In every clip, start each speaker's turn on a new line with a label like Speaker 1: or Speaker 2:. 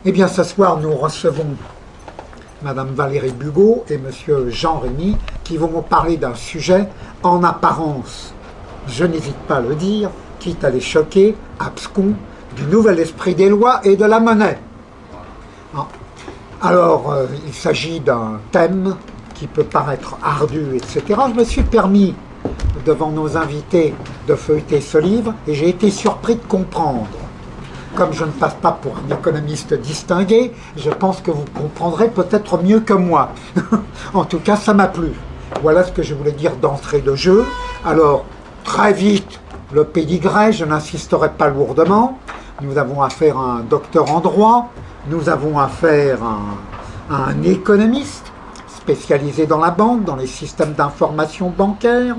Speaker 1: Eh bien, ce soir, nous recevons Madame Valérie Bugeaud et Monsieur Jean Rémy qui vont nous parler d'un sujet en apparence, je n'hésite pas à le dire, quitte à les choquer, abscons, du nouvel esprit des lois et de la monnaie. Alors, il s'agit d'un thème qui peut paraître ardu, etc. Je me suis permis, devant nos invités, de feuilleter ce livre et j'ai été surpris de comprendre. Comme je ne passe pas pour un économiste distingué, je pense que vous comprendrez peut-être mieux que moi. En tout cas, ça m'a plu. Voilà ce que je voulais dire d'entrée de jeu. Alors, très vite, le pédigré, je n'insisterai pas lourdement. Nous avons affaire à un docteur en droit, nous avons affaire à un économiste spécialisé dans la banque, dans les systèmes d'information bancaire.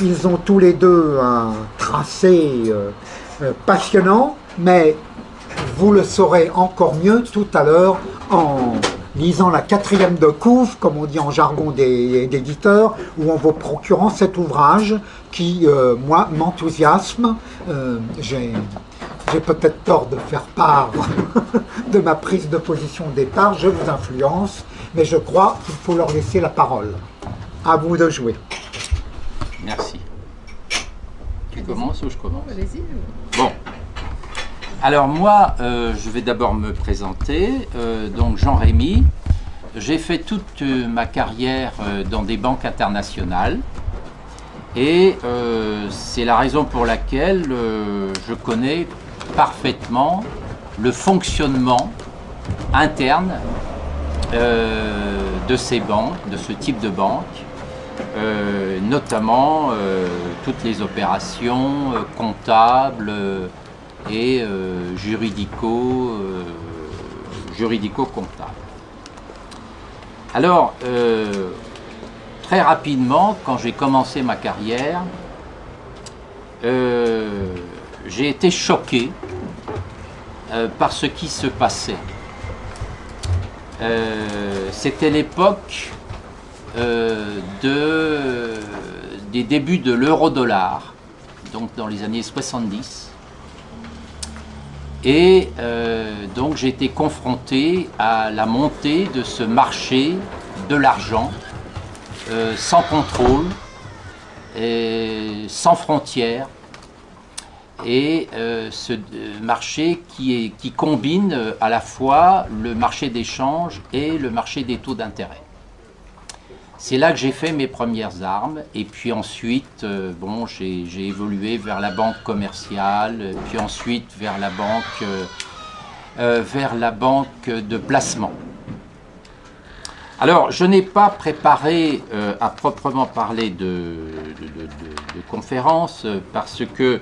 Speaker 1: Ils ont tous les deux un tracé passionnant, mais vous le saurez encore mieux tout à l'heure en lisant la quatrième de couve, comme on dit en jargon d'éditeurs, ou en vous procurant cet ouvrage qui, moi, m'enthousiasme. J'ai peut-être tort de faire part de ma prise de position au départ, je vous influence, mais je crois qu'il faut leur laisser la parole. À vous de jouer.
Speaker 2: Merci. Tu commences ou je commence?
Speaker 3: Allez-y.
Speaker 2: Bon. Alors moi, je vais d'abord me présenter. Donc Jean Rémy. J'ai fait toute ma carrière dans des banques internationales. Et c'est la raison pour laquelle je connais parfaitement le fonctionnement interne de ces banques, de ce type de banque, notamment toutes les opérations comptables et juridico-comptables. Alors, très rapidement, quand j'ai commencé ma carrière, j'ai été choqué par ce qui se passait. C'était l'époque des débuts de l'euro-dollar, donc dans les années 70. Et donc j'ai été confronté à la montée de ce marché de l'argent sans contrôle, et sans frontières, et ce marché qui combine à la fois le marché d'échange et le marché des taux d'intérêt. C'est là que j'ai fait mes premières armes, et puis ensuite, bon, j'ai évolué vers la banque commerciale, puis ensuite vers la banque de placement. Alors, je n'ai pas préparé à proprement parler de conférence, parce que,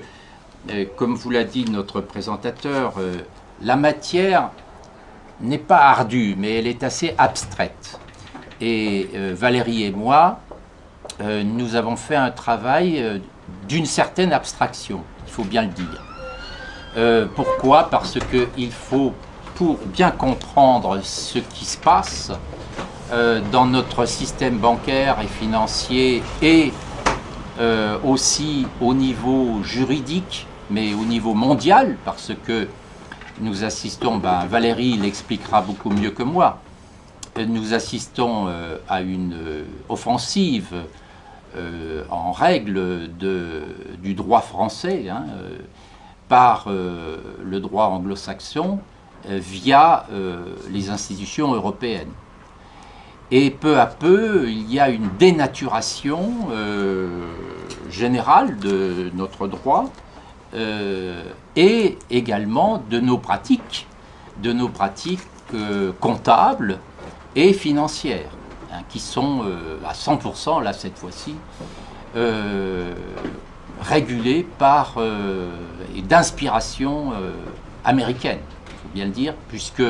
Speaker 2: comme vous l'a dit notre présentateur, la matière n'est pas ardue, mais elle est assez abstraite. Et Valérie et moi, nous avons fait un travail d'une certaine abstraction, il faut bien le dire. Pourquoi? Parce qu'il faut, pour bien comprendre ce qui se passe dans notre système bancaire et financier, et aussi au niveau juridique, mais au niveau mondial, parce que nous assistons, Valérie l'expliquera beaucoup mieux que moi, nous assistons à une offensive en règle du droit français, par le droit anglo-saxon via les institutions européennes. Et peu à peu, il y a une dénaturation générale de notre droit et également de nos pratiques comptables et financières, qui sont à 100%, là cette fois-ci, régulées par et d'inspiration américaine, il faut bien le dire, puisque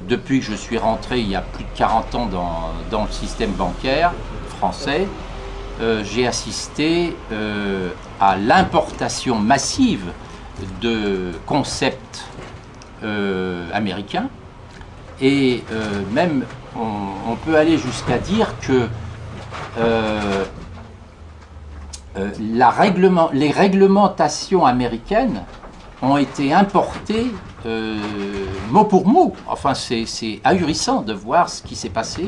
Speaker 2: depuis que je suis rentré il y a plus de 40 ans dans le système bancaire français, j'ai assisté à l'importation massive de concepts américains, et même on peut aller jusqu'à dire que les réglementations américaines ont été importées mot pour mot. Enfin, c'est ahurissant de voir ce qui s'est passé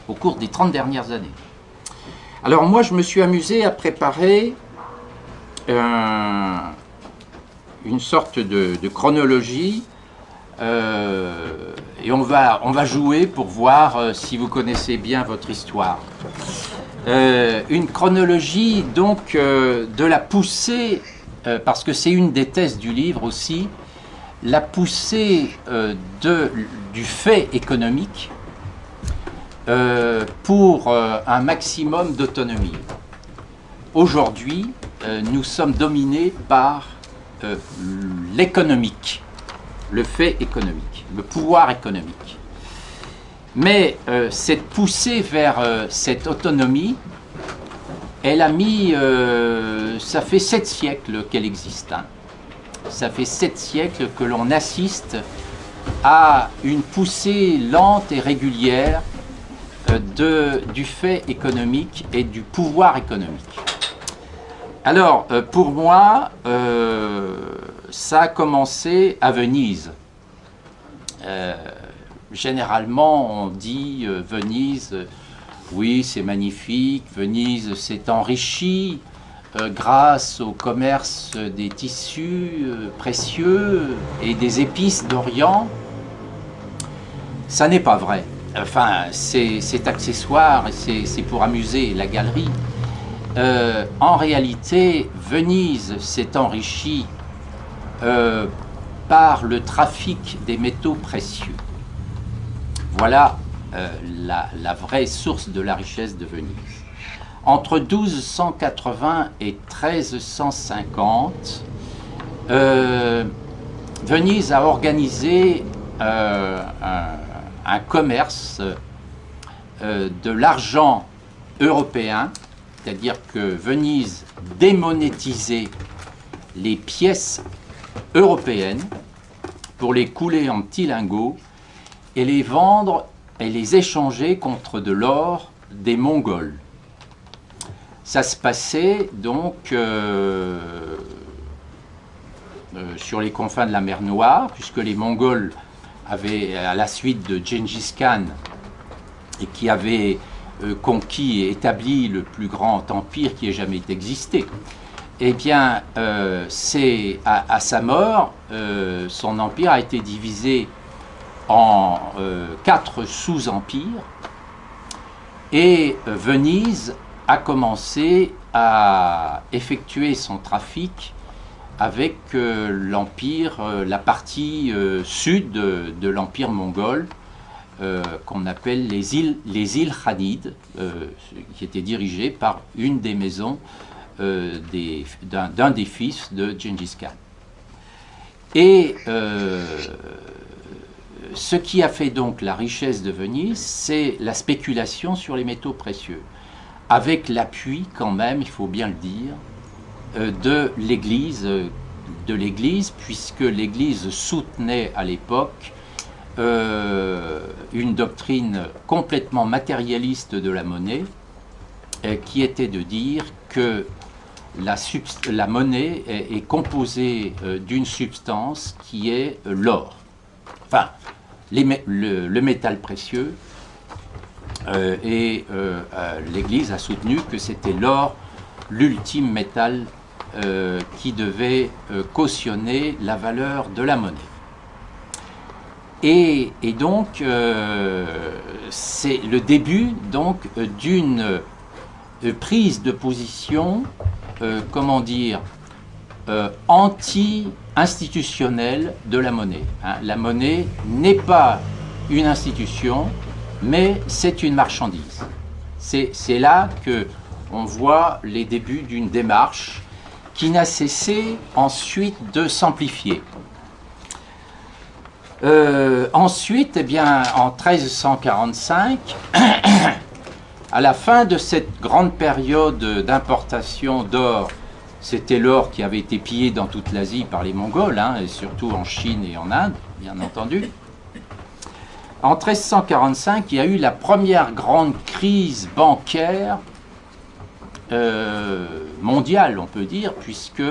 Speaker 2: au cours des 30 dernières années. Alors moi, je me suis amusé à préparer une sorte de chronologie et on va jouer pour voir si vous connaissez bien votre histoire. Une chronologie donc de la poussée, parce que c'est une des thèses du livre aussi, la poussée du fait économique pour un maximum d'autonomie. Aujourd'hui, nous sommes dominés par l'économique, le fait économique, le pouvoir économique. Mais cette poussée vers cette autonomie, elle a mis, ça fait 7 siècles qu'elle existe. Hein. Ça fait 7 siècles que l'on assiste à une poussée lente et régulière du fait économique et du pouvoir économique. Alors, pour moi, ça a commencé à Venise. Généralement, on dit Venise, oui, c'est magnifique, Venise s'est enrichie grâce au commerce des tissus précieux et des épices d'Orient. Ça n'est pas vrai. Enfin, c'est accessoire, c'est pour amuser la galerie. En réalité, Venise s'est enrichie par le trafic des métaux précieux. Voilà la vraie source de la richesse de Venise. Entre 1280 et 1350, Venise a organisé un commerce de l'argent européen, c'est-à-dire que Venise démonétisait les pièces européennes pour les couler en petits lingots et les vendre et les échanger contre de l'or des Mongols. Ça se passait donc sur les confins de la mer Noire, puisque les Mongols avaient, à la suite de Gengis Khan, et qui avait conquis et établi le plus grand empire qui ait jamais existé, eh bien, c'est à sa mort, son empire a été divisé en 4 sous-empires, et Venise a commencé à effectuer son trafic avec l'empire, la partie sud de l'empire mongol, qu'on appelle les îles Khanides, qui étaient dirigées par une des maisons d'un des fils de Gengis Khan. Et ce qui a fait donc la richesse de Venise, c'est la spéculation sur les métaux précieux, avec l'appui quand même, il faut bien le dire, de l'Église, puisque l'Église soutenait à l'époque une doctrine complètement matérialiste de la monnaie, qui était de dire que la monnaie est composée d'une substance qui est l'or. Enfin, le métal précieux, et l'Église a soutenu que c'était l'or, l'ultime métal qui devait cautionner la valeur de la monnaie. Et donc, c'est le début donc d'une prise de position, comment dire, anti-institutionnelle de la monnaie. Hein. La monnaie n'est pas une institution, mais c'est une marchandise. C'est là qu'on voit les débuts d'une démarche qui n'a cessé ensuite de s'amplifier. Ensuite, eh bien, en 1345, à la fin de cette grande période d'importation d'or, c'était l'or qui avait été pillé dans toute l'Asie par les Mongols, hein, et surtout en Chine et en Inde, bien entendu. En 1345, il y a eu la première grande crise bancaire mondiale, on peut dire, puisque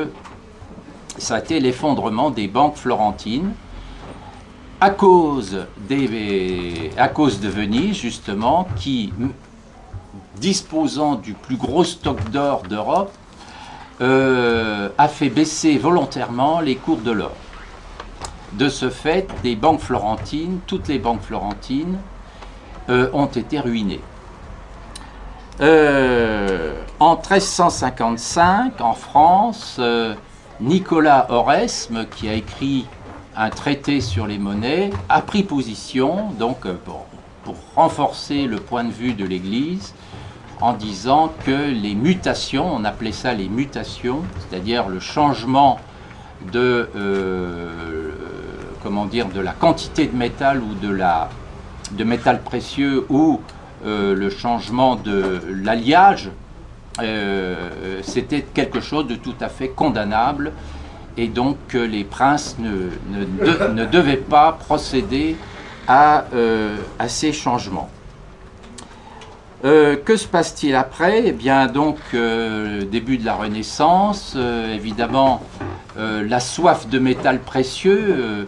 Speaker 2: ça a été l'effondrement des banques florentines, à cause de Venise, justement, qui, disposant du plus gros stock d'or d'Europe, a fait baisser volontairement les cours de l'or. De ce fait, les banques florentines, toutes les banques florentines, ont été ruinées. En 1355, en France, Nicolas Oresme, qui a écrit un traité sur les monnaies, a pris position donc pour renforcer le point de vue de l'Église en disant que les mutations, on appelait ça les mutations, c'est-à-dire le changement de, comment dire, de la quantité de métal ou de métal précieux ou le changement de l'alliage, c'était quelque chose de tout à fait condamnable et donc les princes ne devaient pas procéder à ces changements. Que se passe-t-il après? Eh bien, donc, début de la Renaissance, évidemment, la soif de métal précieux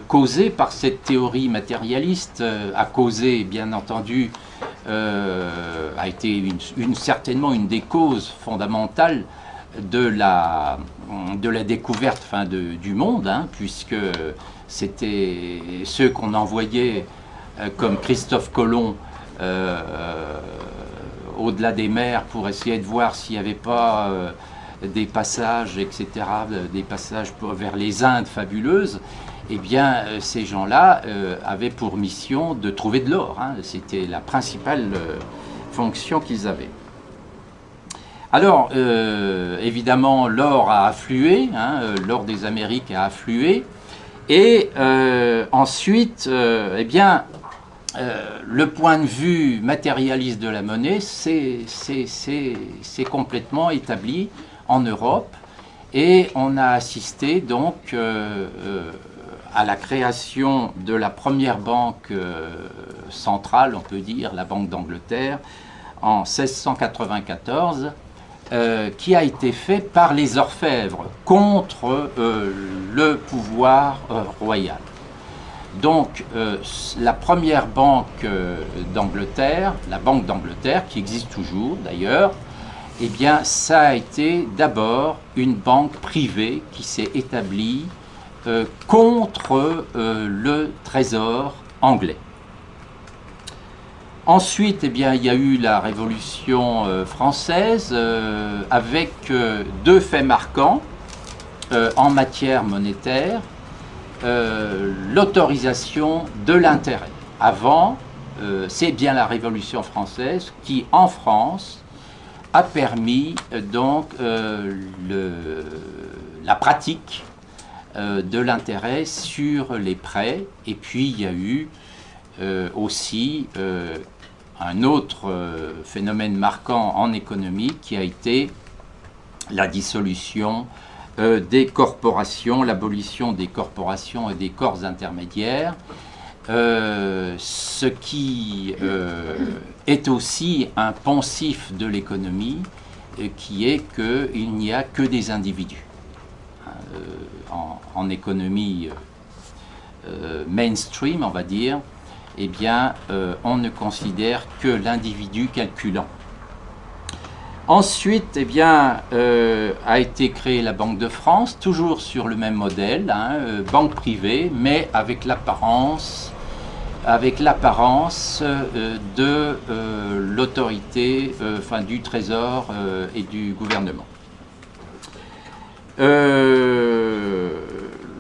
Speaker 2: causée par cette théorie matérialiste a causé, bien entendu, a été certainement une des causes fondamentales de la découverte du monde, hein, puisque c'était ceux qu'on envoyait comme Christophe Colomb au-delà des mers pour essayer de voir s'il n'y avait pas des passages, etc., des passages vers les Indes fabuleuses. Eh bien, ces gens-là avaient pour mission de trouver de l'or, hein. C'était la principale fonction qu'ils avaient. Alors, évidemment, l'or a afflué, hein, l'or des Amériques a afflué, et ensuite, eh bien, le point de vue matérialiste de la monnaie c'est complètement établi en Europe, et on a assisté donc à la création de la première banque centrale, on peut dire, la Banque d'Angleterre, en 1694, qui a été fait par les orfèvres contre le pouvoir royal. Donc, la première banque d'Angleterre, la Banque d'Angleterre, qui existe toujours d'ailleurs, eh bien, ça a été d'abord une banque privée qui s'est établie contre le trésor anglais. Ensuite, eh bien, il y a eu la Révolution française avec deux faits marquants en matière monétaire. L'autorisation de l'intérêt. Avant, c'est bien la Révolution française qui, en France, a permis donc la pratique de l'intérêt sur les prêts. Et puis il y a eu aussi un autre phénomène marquant en économie qui a été la dissolution des corporations, l'abolition des corporations et des corps intermédiaires, ce qui est aussi un poncif de l'économie, qui est qu'il n'y a que des individus. En économie mainstream, on va dire, eh bien, on ne considère que l'individu calculant. Ensuite, eh bien, a été créée la Banque de France, toujours sur le même modèle, hein, banque privée, mais avec l'apparence de l'autorité, enfin du Trésor et du gouvernement.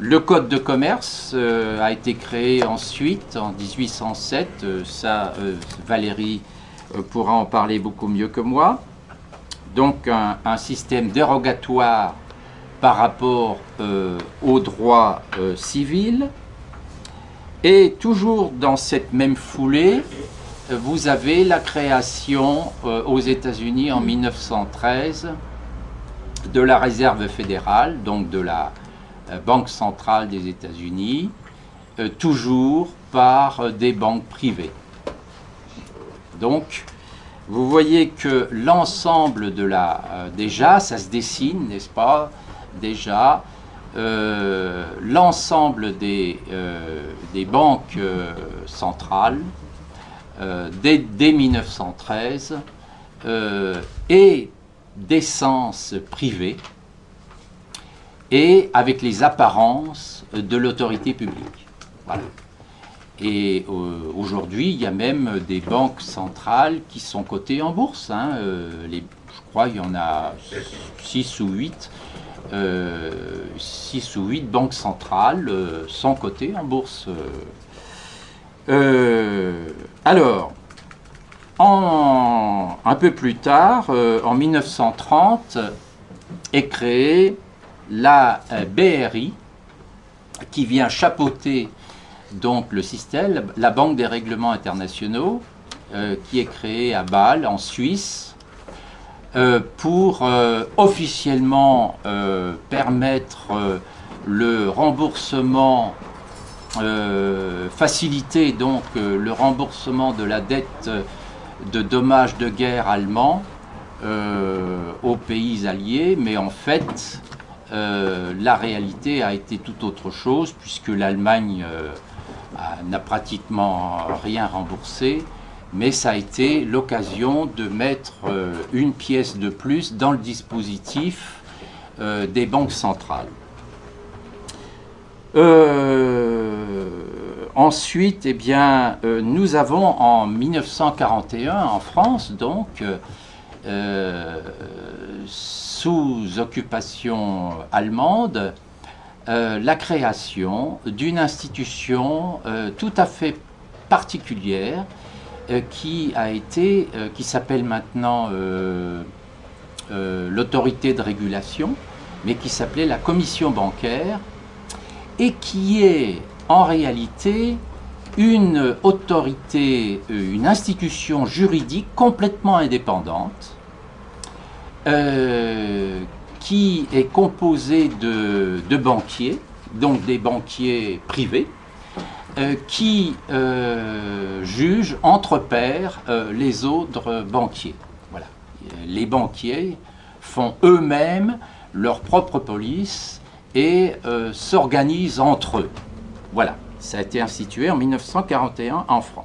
Speaker 2: Le Code de commerce a été créé ensuite, en 1807, ça Valérie pourra en parler beaucoup mieux que moi. Donc un système dérogatoire par rapport au droit civil. Et toujours dans cette même foulée, vous avez la création aux États-Unis en 1913 de la Réserve fédérale, donc de la Banque centrale des États-Unis, toujours par des banques privées. Donc, vous voyez que l'ensemble de déjà, ça se dessine, n'est-ce pas? Déjà, l'ensemble des banques centrales dès 1913 et d'essence privée et avec les apparences de l'autorité publique. Voilà. Et aujourd'hui, il y a même des banques centrales qui sont cotées en bourse. Hein. Je crois qu'il y en a 6 ou 8. 6 ou 8 banques centrales sont cotées en bourse. Alors, un peu plus tard, en 1930, est créée la BRI, qui vient chapeauter donc le système, la Banque des règlements internationaux, qui est créée à Bâle, en Suisse, pour officiellement permettre le remboursement, faciliter donc le remboursement de la dette de dommages de guerre allemands aux pays alliés, mais en fait, la réalité a été tout autre chose, puisque l'Allemagne n'a pratiquement rien remboursé, mais ça a été l'occasion de mettre une pièce de plus dans le dispositif des banques centrales. Ensuite, eh bien, nous avons en 1941 en France, donc, sous occupation allemande, la création d'une institution tout à fait particulière qui s'appelle maintenant l'autorité de régulation, mais qui s'appelait la commission bancaire, et qui est en réalité une autorité, une institution juridique complètement indépendante, qui est composée de banquiers, donc des banquiers privés, qui jugent entre pairs les autres banquiers. Voilà. Les banquiers font eux-mêmes leur propre police et s'organisent entre eux. Voilà, ça a été institué en 1941 en France.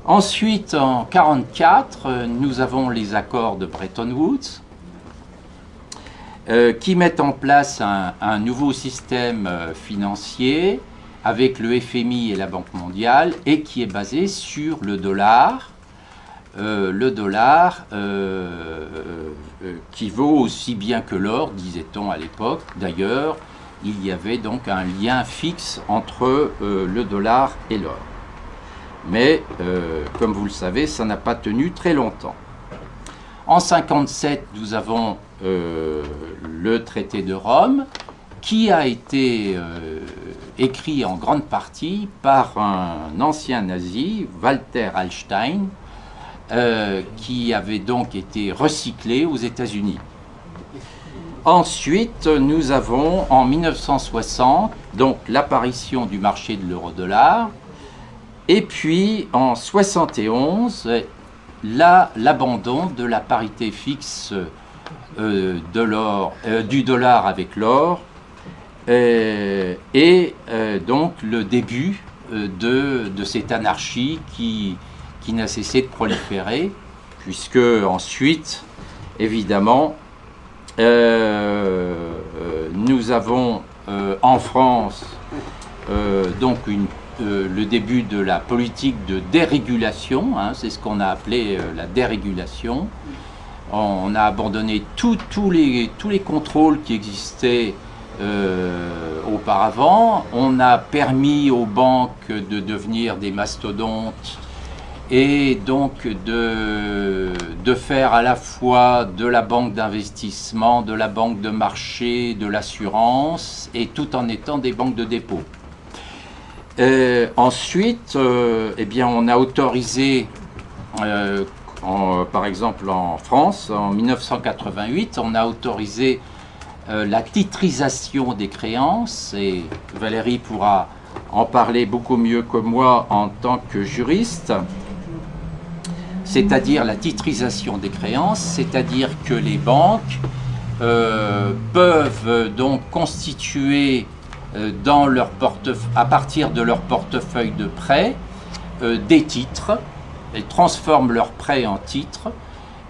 Speaker 2: Ensuite, en 1944, nous avons les accords de Bretton Woods qui mettent en place un nouveau système financier avec le FMI et la Banque mondiale et qui est basé sur le dollar. Le dollar qui vaut aussi bien que l'or, disait-on à l'époque. D'ailleurs, il y avait donc un lien fixe entre le dollar et l'or. Mais, comme vous le savez, ça n'a pas tenu très longtemps. En 1957, nous avons le traité de Rome, qui a été écrit en grande partie par un ancien nazi, Walter Hallstein, qui avait donc été recyclé aux États-Unis. Ensuite, nous avons en 1960 donc l'apparition du marché de l'euro-dollar, et puis en 1971 l'abandon de la parité fixe du dollar avec l'or, et donc le début de cette anarchie qui n'a cessé de proliférer, puisque ensuite, évidemment, nous avons en France donc le début de la politique de dérégulation, hein, c'est ce qu'on a appelé la dérégulation. On a abandonné tous les contrôles qui existaient auparavant. On a permis aux banques de devenir des mastodontes et donc de faire à la fois de la banque d'investissement, de la banque de marché, de l'assurance, et tout en étant des banques de dépôt. Ensuite, eh bien, on a autorisé, par exemple en France, en 1988, on a autorisé la titrisation des créances, et Valérie pourra en parler beaucoup mieux que moi en tant que juriste. C'est-à-dire la titrisation des créances, c'est-à-dire que les banques peuvent donc constituer dans leur à partir de leur portefeuille de prêts des titres. Elles transforment leurs prêts en titres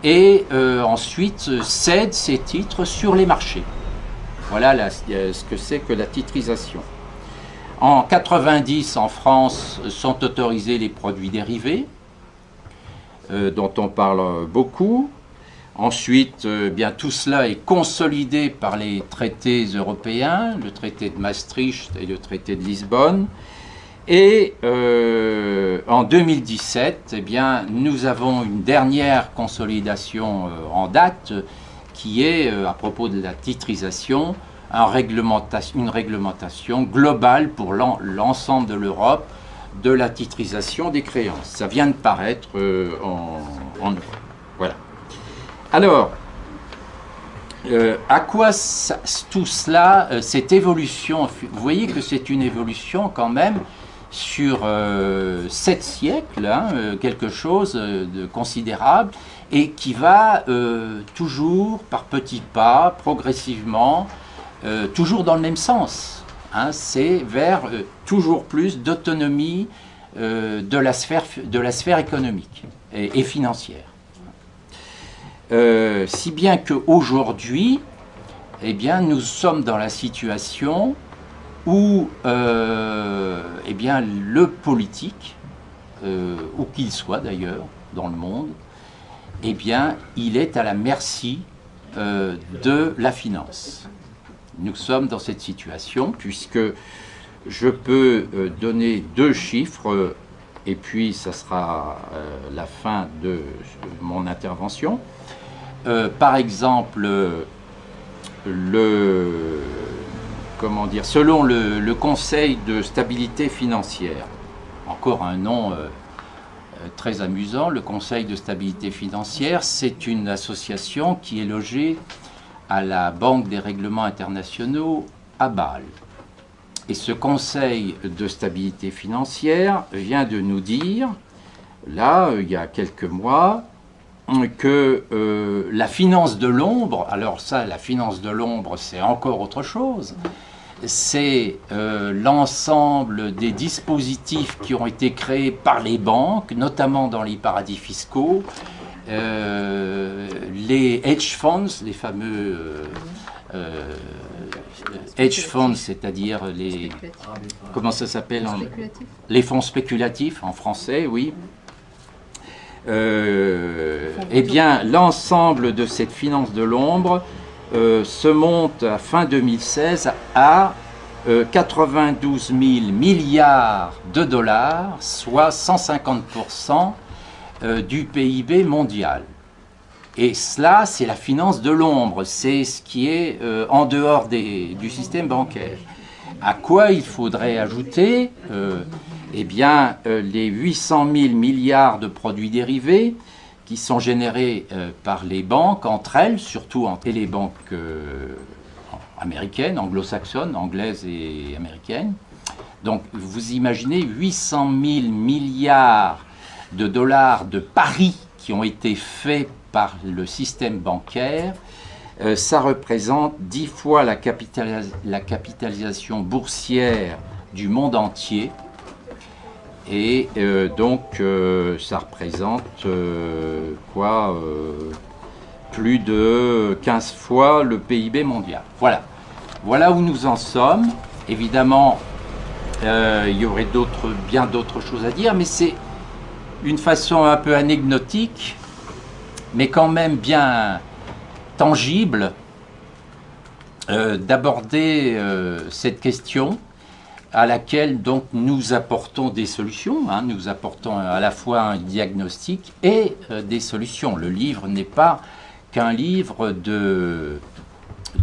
Speaker 2: et ensuite cèdent ces titres sur les marchés. Voilà ce que c'est que la titrisation. En 90, en France, sont autorisés les produits dérivés, dont on parle beaucoup. Ensuite, bien, tout cela est consolidé par les traités européens, le traité de Maastricht et le traité de Lisbonne. Et en 2017, eh bien, nous avons une dernière consolidation en date qui est, à propos de la titrisation, une réglementation globale pour l'ensemble de l'Europe de la titrisation des créances. Ça vient de paraître en Europe. Voilà. Alors, à quoi tout cela, cette évolution, vous voyez que c'est une évolution quand même sur 7 siècles, hein, quelque chose de considérable, et qui va toujours par petits pas, progressivement, toujours dans le même sens. Hein, c'est vers toujours plus d'autonomie de la sphère économique et financière. Si bien qu'aujourd'hui, eh bien, nous sommes dans la situation où eh bien, le politique, où qu'il soit d'ailleurs dans le monde, eh bien, il est à la merci de la finance. Nous sommes dans cette situation puisque je peux donner 2 chiffres et puis ça sera la fin de mon intervention. Par exemple, selon le Conseil de stabilité financière, encore un nom très amusant, le Conseil de stabilité financière, c'est une association qui est logée à la Banque des règlements internationaux à Bâle. Et ce Conseil de stabilité financière vient de nous dire, là, il y a quelques mois, que la finance de l'ombre, alors ça, la finance de l'ombre, c'est encore autre chose, c'est l'ensemble des dispositifs qui ont été créés par les banques, notamment dans les paradis fiscaux, les hedge funds, les fameux hedge funds, c'est-à-dire les... Comment ça s'appelle les fonds spéculatifs, en français, oui. Eh bien, l'ensemble de cette finance de l'ombre se monte à fin 2016 à 92 000 milliards de dollars, soit 150% du PIB mondial. Et cela, c'est la finance de l'ombre, c'est ce qui est en dehors du système bancaire. À quoi il faudrait ajouter eh bien, les 800 000 milliards de produits dérivés qui sont générés par les banques entre elles, surtout entre les banques américaines, anglo-saxonnes, anglaises et américaines. Donc, vous imaginez 800 000 milliards de dollars de paris qui ont été faits par le système bancaire. Ça représente 10 fois la capitalisation boursière du monde entier. Et donc, ça représente plus de 15 fois le PIB mondial. Voilà. Voilà où nous en sommes. Évidemment, il y aurait bien d'autres choses à dire, mais c'est une façon un peu anecdotique, mais quand même bien tangible, d'aborder cette question à laquelle donc nous apportons des solutions, hein, nous apportons à la fois un diagnostic et des solutions. Le livre n'est pas qu'un livre de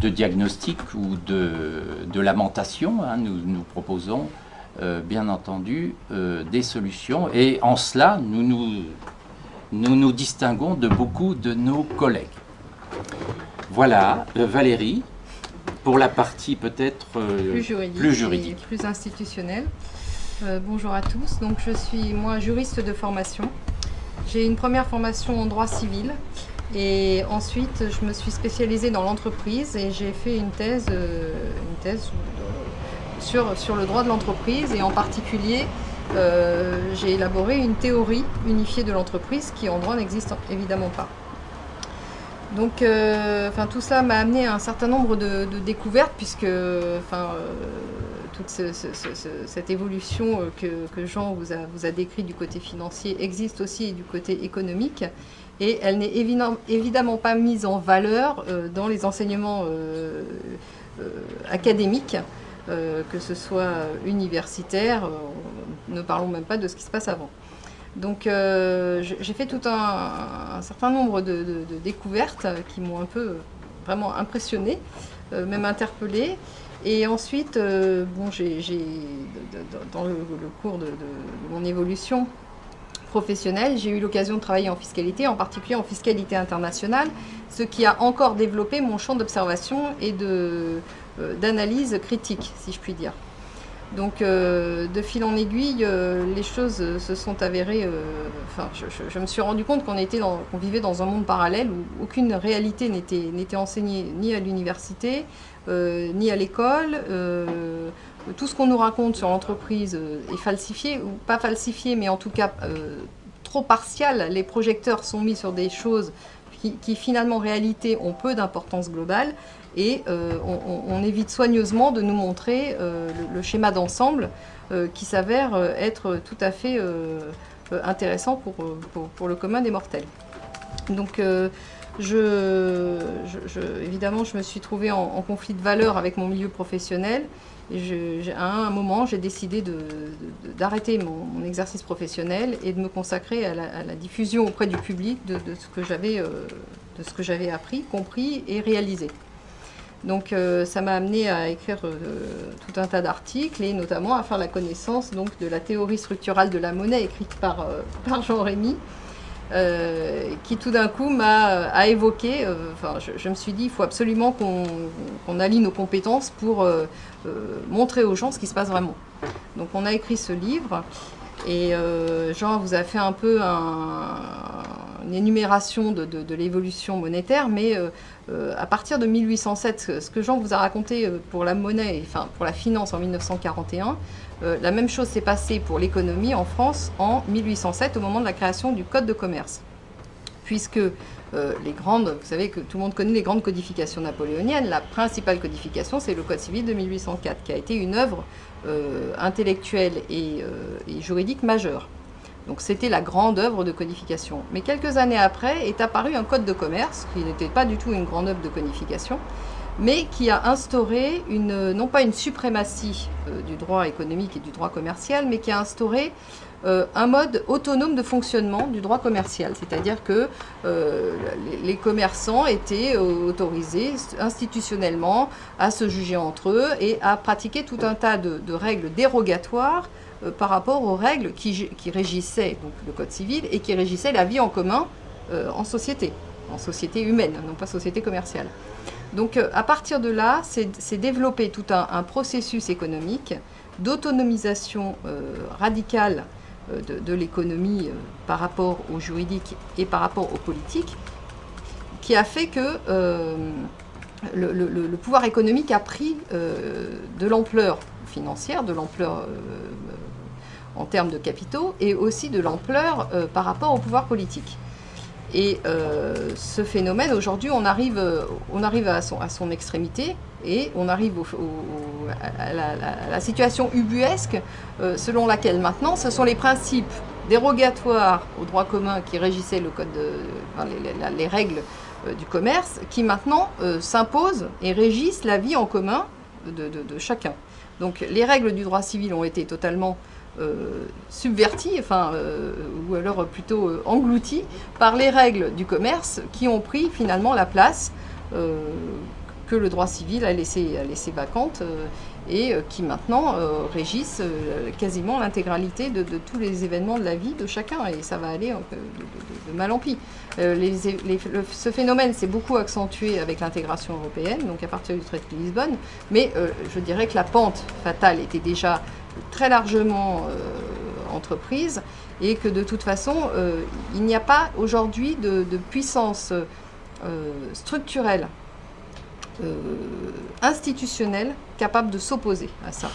Speaker 2: diagnostic ou de lamentation, hein. Nous proposons bien entendu des solutions et en cela nous distinguons de beaucoup de nos collègues. Voilà, Valérie, pour la partie peut-être plus juridique.
Speaker 3: Et plus institutionnelle. Bonjour à tous, donc je suis moi juriste de formation. J'ai une première formation en droit civil Et ensuite, je me suis spécialisée dans l'entreprise et j'ai fait une thèse sur le droit de l'entreprise. Et en particulier, j'ai élaboré une théorie unifiée de l'entreprise qui, en droit, n'existe évidemment pas. Donc, tout ça m'a amené à un certain nombre de découvertes, puisque toute cette évolution que Jean vous a décrit du côté financier existe aussi du côté économique, et elle n'est évidemment pas mise en valeur dans les enseignements académiques, que ce soit universitaire, ne parlons même pas de ce qui se passe avant. Donc j'ai fait tout un certain nombre de découvertes qui m'ont un peu vraiment impressionnée, même interpellée. Et ensuite, dans le cours de mon évolution professionnelle, j'ai eu l'occasion de travailler en fiscalité, en particulier en fiscalité internationale, ce qui a encore développé mon champ d'observation et d'analyse critique, si je puis dire. Donc, de fil en aiguille, les choses se sont avérées. Je me suis rendu compte qu'on vivait dans un monde parallèle où aucune réalité n'était enseignée ni à l'université, ni à l'école. Tout ce qu'on nous raconte sur l'entreprise est falsifié, ou pas falsifié, mais en tout cas trop partial. Les projecteurs sont mis sur des choses qui finalement, en réalité, ont peu d'importance globale. Et on évite soigneusement de nous montrer le schéma d'ensemble qui s'avère être tout à fait intéressant pour le commun des mortels. Donc évidemment, je me suis trouvée en conflit de valeurs avec mon milieu professionnel. Et à un moment, j'ai décidé d'arrêter mon exercice professionnel et de me consacrer à la diffusion auprès du public de ce que j'avais appris, compris et réalisé. Donc ça m'a amené à écrire tout un tas d'articles et notamment à faire la connaissance donc, de la théorie structurale de la monnaie écrite par Jean Rémy, qui tout d'un coup a évoqué, je me suis dit il faut absolument qu'on allie nos compétences pour montrer aux gens ce qui se passe vraiment. Donc on a écrit ce livre et Jean vous a fait un peu une énumération de l'évolution monétaire, mais à partir de 1807, ce que Jean vous a raconté pour la monnaie, enfin pour la finance en 1941, la même chose s'est passée pour l'économie en France en 1807, au moment de la création du Code de commerce. Puisque vous savez que tout le monde connaît les grandes codifications napoléoniennes, la principale codification c'est le Code civil de 1804, qui a été une œuvre intellectuelle et juridique majeure. Donc c'était la grande œuvre de codification. Mais quelques années après est apparu un code de commerce, qui n'était pas du tout une grande œuvre de codification, mais qui a instauré non pas une suprématie du droit économique et du droit commercial, mais qui a instauré un mode autonome de fonctionnement du droit commercial. C'est-à-dire que les commerçants étaient autorisés institutionnellement à se juger entre eux et à pratiquer tout un tas de règles dérogatoires par rapport aux règles qui régissaient donc, le Code civil et qui régissaient la vie en commun en société humaine, non pas société commerciale. Donc à partir de là, c'est développé tout un processus économique d'autonomisation radicale de l'économie par rapport au juridique et par rapport au politique, qui a fait que le pouvoir économique a pris de l'ampleur financière, de l'ampleur en termes de capitaux, et aussi de l'ampleur par rapport au pouvoir politique. Et ce phénomène, aujourd'hui, on arrive à son extrémité, et on arrive à la situation ubuesque selon laquelle maintenant, ce sont les principes dérogatoires au droit commun qui régissaient le code les règles du commerce, qui maintenant s'imposent et régissent la vie en commun de chacun. Donc les règles du droit civil ont été totalement subverties, ou alors plutôt englouties par les règles du commerce qui ont pris finalement la place que le droit civil a laissé vacante et qui maintenant régissent quasiment l'intégralité de tous les événements de la vie de chacun, et ça va aller de mal en pis. Ce phénomène s'est beaucoup accentué avec l'intégration européenne, donc à partir du traité de Lisbonne, mais je dirais que la pente fatale était déjà très largement entreprise, et que de toute façon, il n'y a pas aujourd'hui de puissance structurelle, institutionnelle, capable de s'opposer à ça.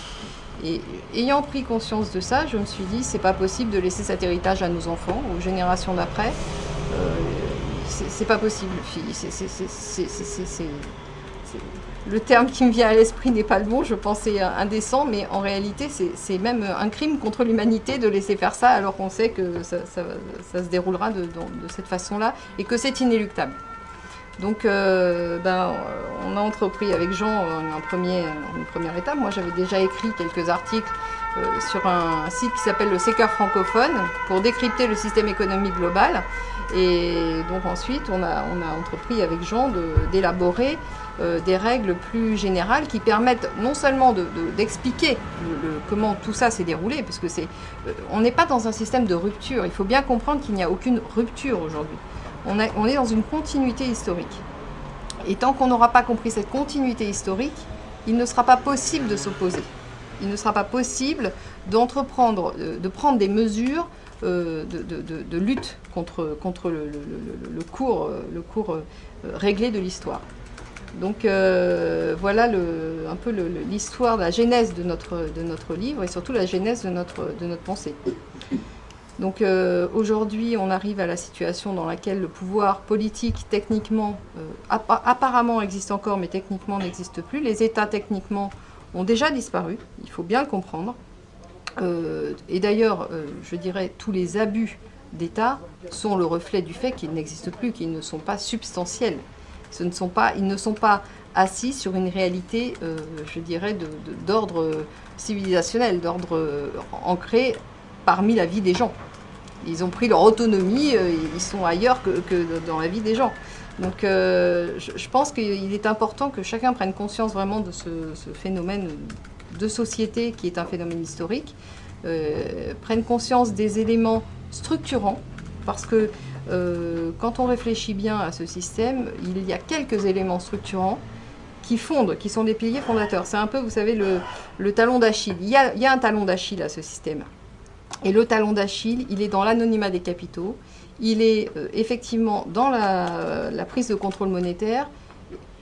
Speaker 3: Et ayant pris conscience de ça, je me suis dit, c'est pas possible de laisser cet héritage à nos enfants, aux générations d'après. C'est pas possible. Le terme qui me vient à l'esprit n'est pas le bon, je pensais indécent, mais en réalité, c'est même un crime contre l'humanité de laisser faire ça, alors qu'on sait que ça se déroulera de cette façon-là, et que c'est inéluctable. Donc, on a entrepris avec Jean une première étape. Moi, j'avais déjà écrit quelques articles sur un site qui s'appelle le Séqueur francophone pour décrypter le système économique global. Et donc ensuite, on a entrepris avec Jean d'élaborer des règles plus générales qui permettent non seulement d'expliquer comment tout ça s'est déroulé, parce que on n'est pas dans un système de rupture. Il faut bien comprendre qu'il n'y a aucune rupture aujourd'hui. On est dans une continuité historique. Et tant qu'on n'aura pas compris cette continuité historique, il ne sera pas possible de s'opposer. Il ne sera pas possible de prendre des mesures de lutte contre le cours réglé de l'histoire. Donc voilà un peu l'histoire, la genèse de notre livre et surtout la genèse de notre pensée. Donc aujourd'hui, on arrive à la situation dans laquelle le pouvoir politique, techniquement, apparemment existe encore, mais techniquement n'existe plus. Les États, techniquement, ont déjà disparu, il faut bien le comprendre. Et d'ailleurs, je dirais, tous les abus d'État sont le reflet du fait qu'ils n'existent plus, qu'ils ne sont pas substantiels. Ils ne sont pas assis sur une réalité, je dirais, d'ordre civilisationnel, d'ordre ancré parmi la vie des gens. Ils ont pris leur autonomie, ils sont ailleurs que dans la vie des gens. Donc je pense qu'il est important que chacun prenne conscience vraiment de ce phénomène de société qui est un phénomène historique, prenne conscience des éléments structurants, parce que quand on réfléchit bien à ce système, il y a quelques éléments structurants qui fondent, qui sont des piliers fondateurs. C'est un peu, vous savez, le talon d'Achille. Il y a un talon d'Achille à ce système. Et le talon d'Achille, il est dans l'anonymat des capitaux, il est effectivement dans la prise de contrôle monétaire.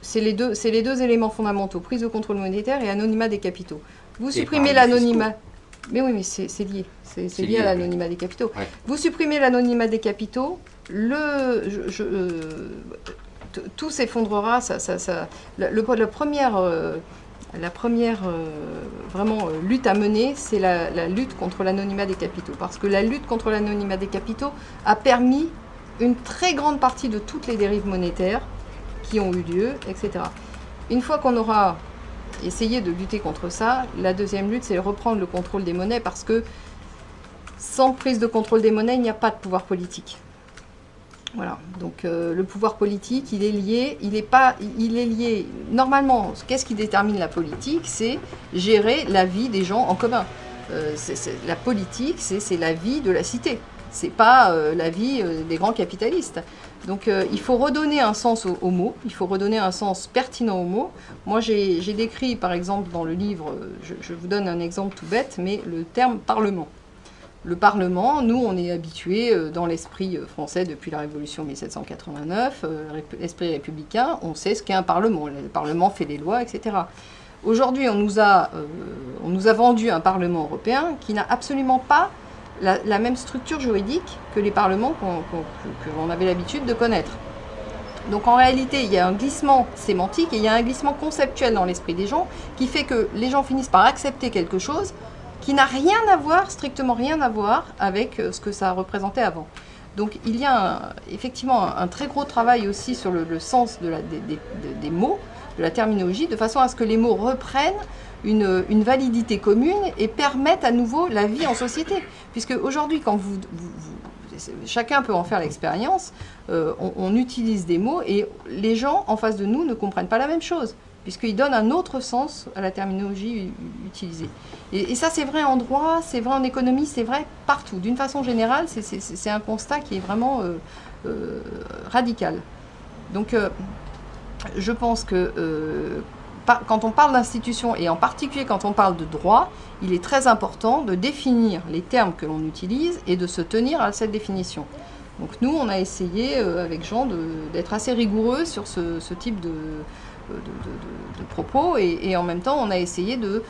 Speaker 3: C'est les deux éléments fondamentaux, prise de contrôle monétaire et anonymat des capitaux. Vous supprimez l'anonymat. Mais oui, mais c'est lié. C'est lié à l'anonymat des capitaux. Ouais. Vous supprimez l'anonymat des capitaux, tout s'effondrera. La première vraiment lutte à mener, c'est la lutte contre l'anonymat des capitaux. Parce que la lutte contre l'anonymat des capitaux a permis une très grande partie de toutes les dérives monétaires qui ont eu lieu, etc. Une fois qu'on aura essayé de lutter contre ça, la deuxième lutte, c'est reprendre le contrôle des monnaies, parce que sans prise de contrôle des monnaies, il n'y a pas de pouvoir politique. Voilà, donc le pouvoir politique, il est lié, normalement, qu'est-ce qui détermine la politique? C'est gérer la vie des gens en commun. La politique, c'est la vie de la cité, c'est pas la vie des grands capitalistes. Donc il faut redonner un sens aux mots, il faut redonner un sens pertinent aux mots. Moi j'ai décrit par exemple dans le livre, je vous donne un exemple tout bête, mais le terme parlement. Le Parlement, nous, on est habitués dans l'esprit français depuis la Révolution 1789, l'esprit républicain, on sait ce qu'est un Parlement. Le Parlement fait les lois, etc. Aujourd'hui, on nous a vendu un Parlement européen qui n'a absolument pas la même structure juridique que les parlements qu'on avait l'habitude de connaître. Donc en réalité, il y a un glissement sémantique et il y a un glissement conceptuel dans l'esprit des gens qui fait que les gens finissent par accepter quelque chose qui n'a rien à voir, strictement rien à voir avec ce que ça représentait avant. Donc il y a effectivement un très gros travail aussi sur le sens des mots, de la terminologie, de façon à ce que les mots reprennent une validité commune et permettent à nouveau la vie en société. Puisque aujourd'hui, quand chacun peut en faire l'expérience, on utilise des mots et les gens en face de nous ne comprennent pas la même chose, puisqu'ils donnent un autre sens à la terminologie utilisée. Et ça, c'est vrai en droit, c'est vrai en économie, c'est vrai partout. D'une façon générale, c'est un constat qui est vraiment radical. Donc, je pense que quand on parle d'institution, et en particulier quand on parle de droit, il est très important de définir les termes que l'on utilise et de se tenir à cette définition. Donc nous, on a essayé, avec Jean, d'être assez rigoureux sur ce type de propos, et en même temps, on a essayé de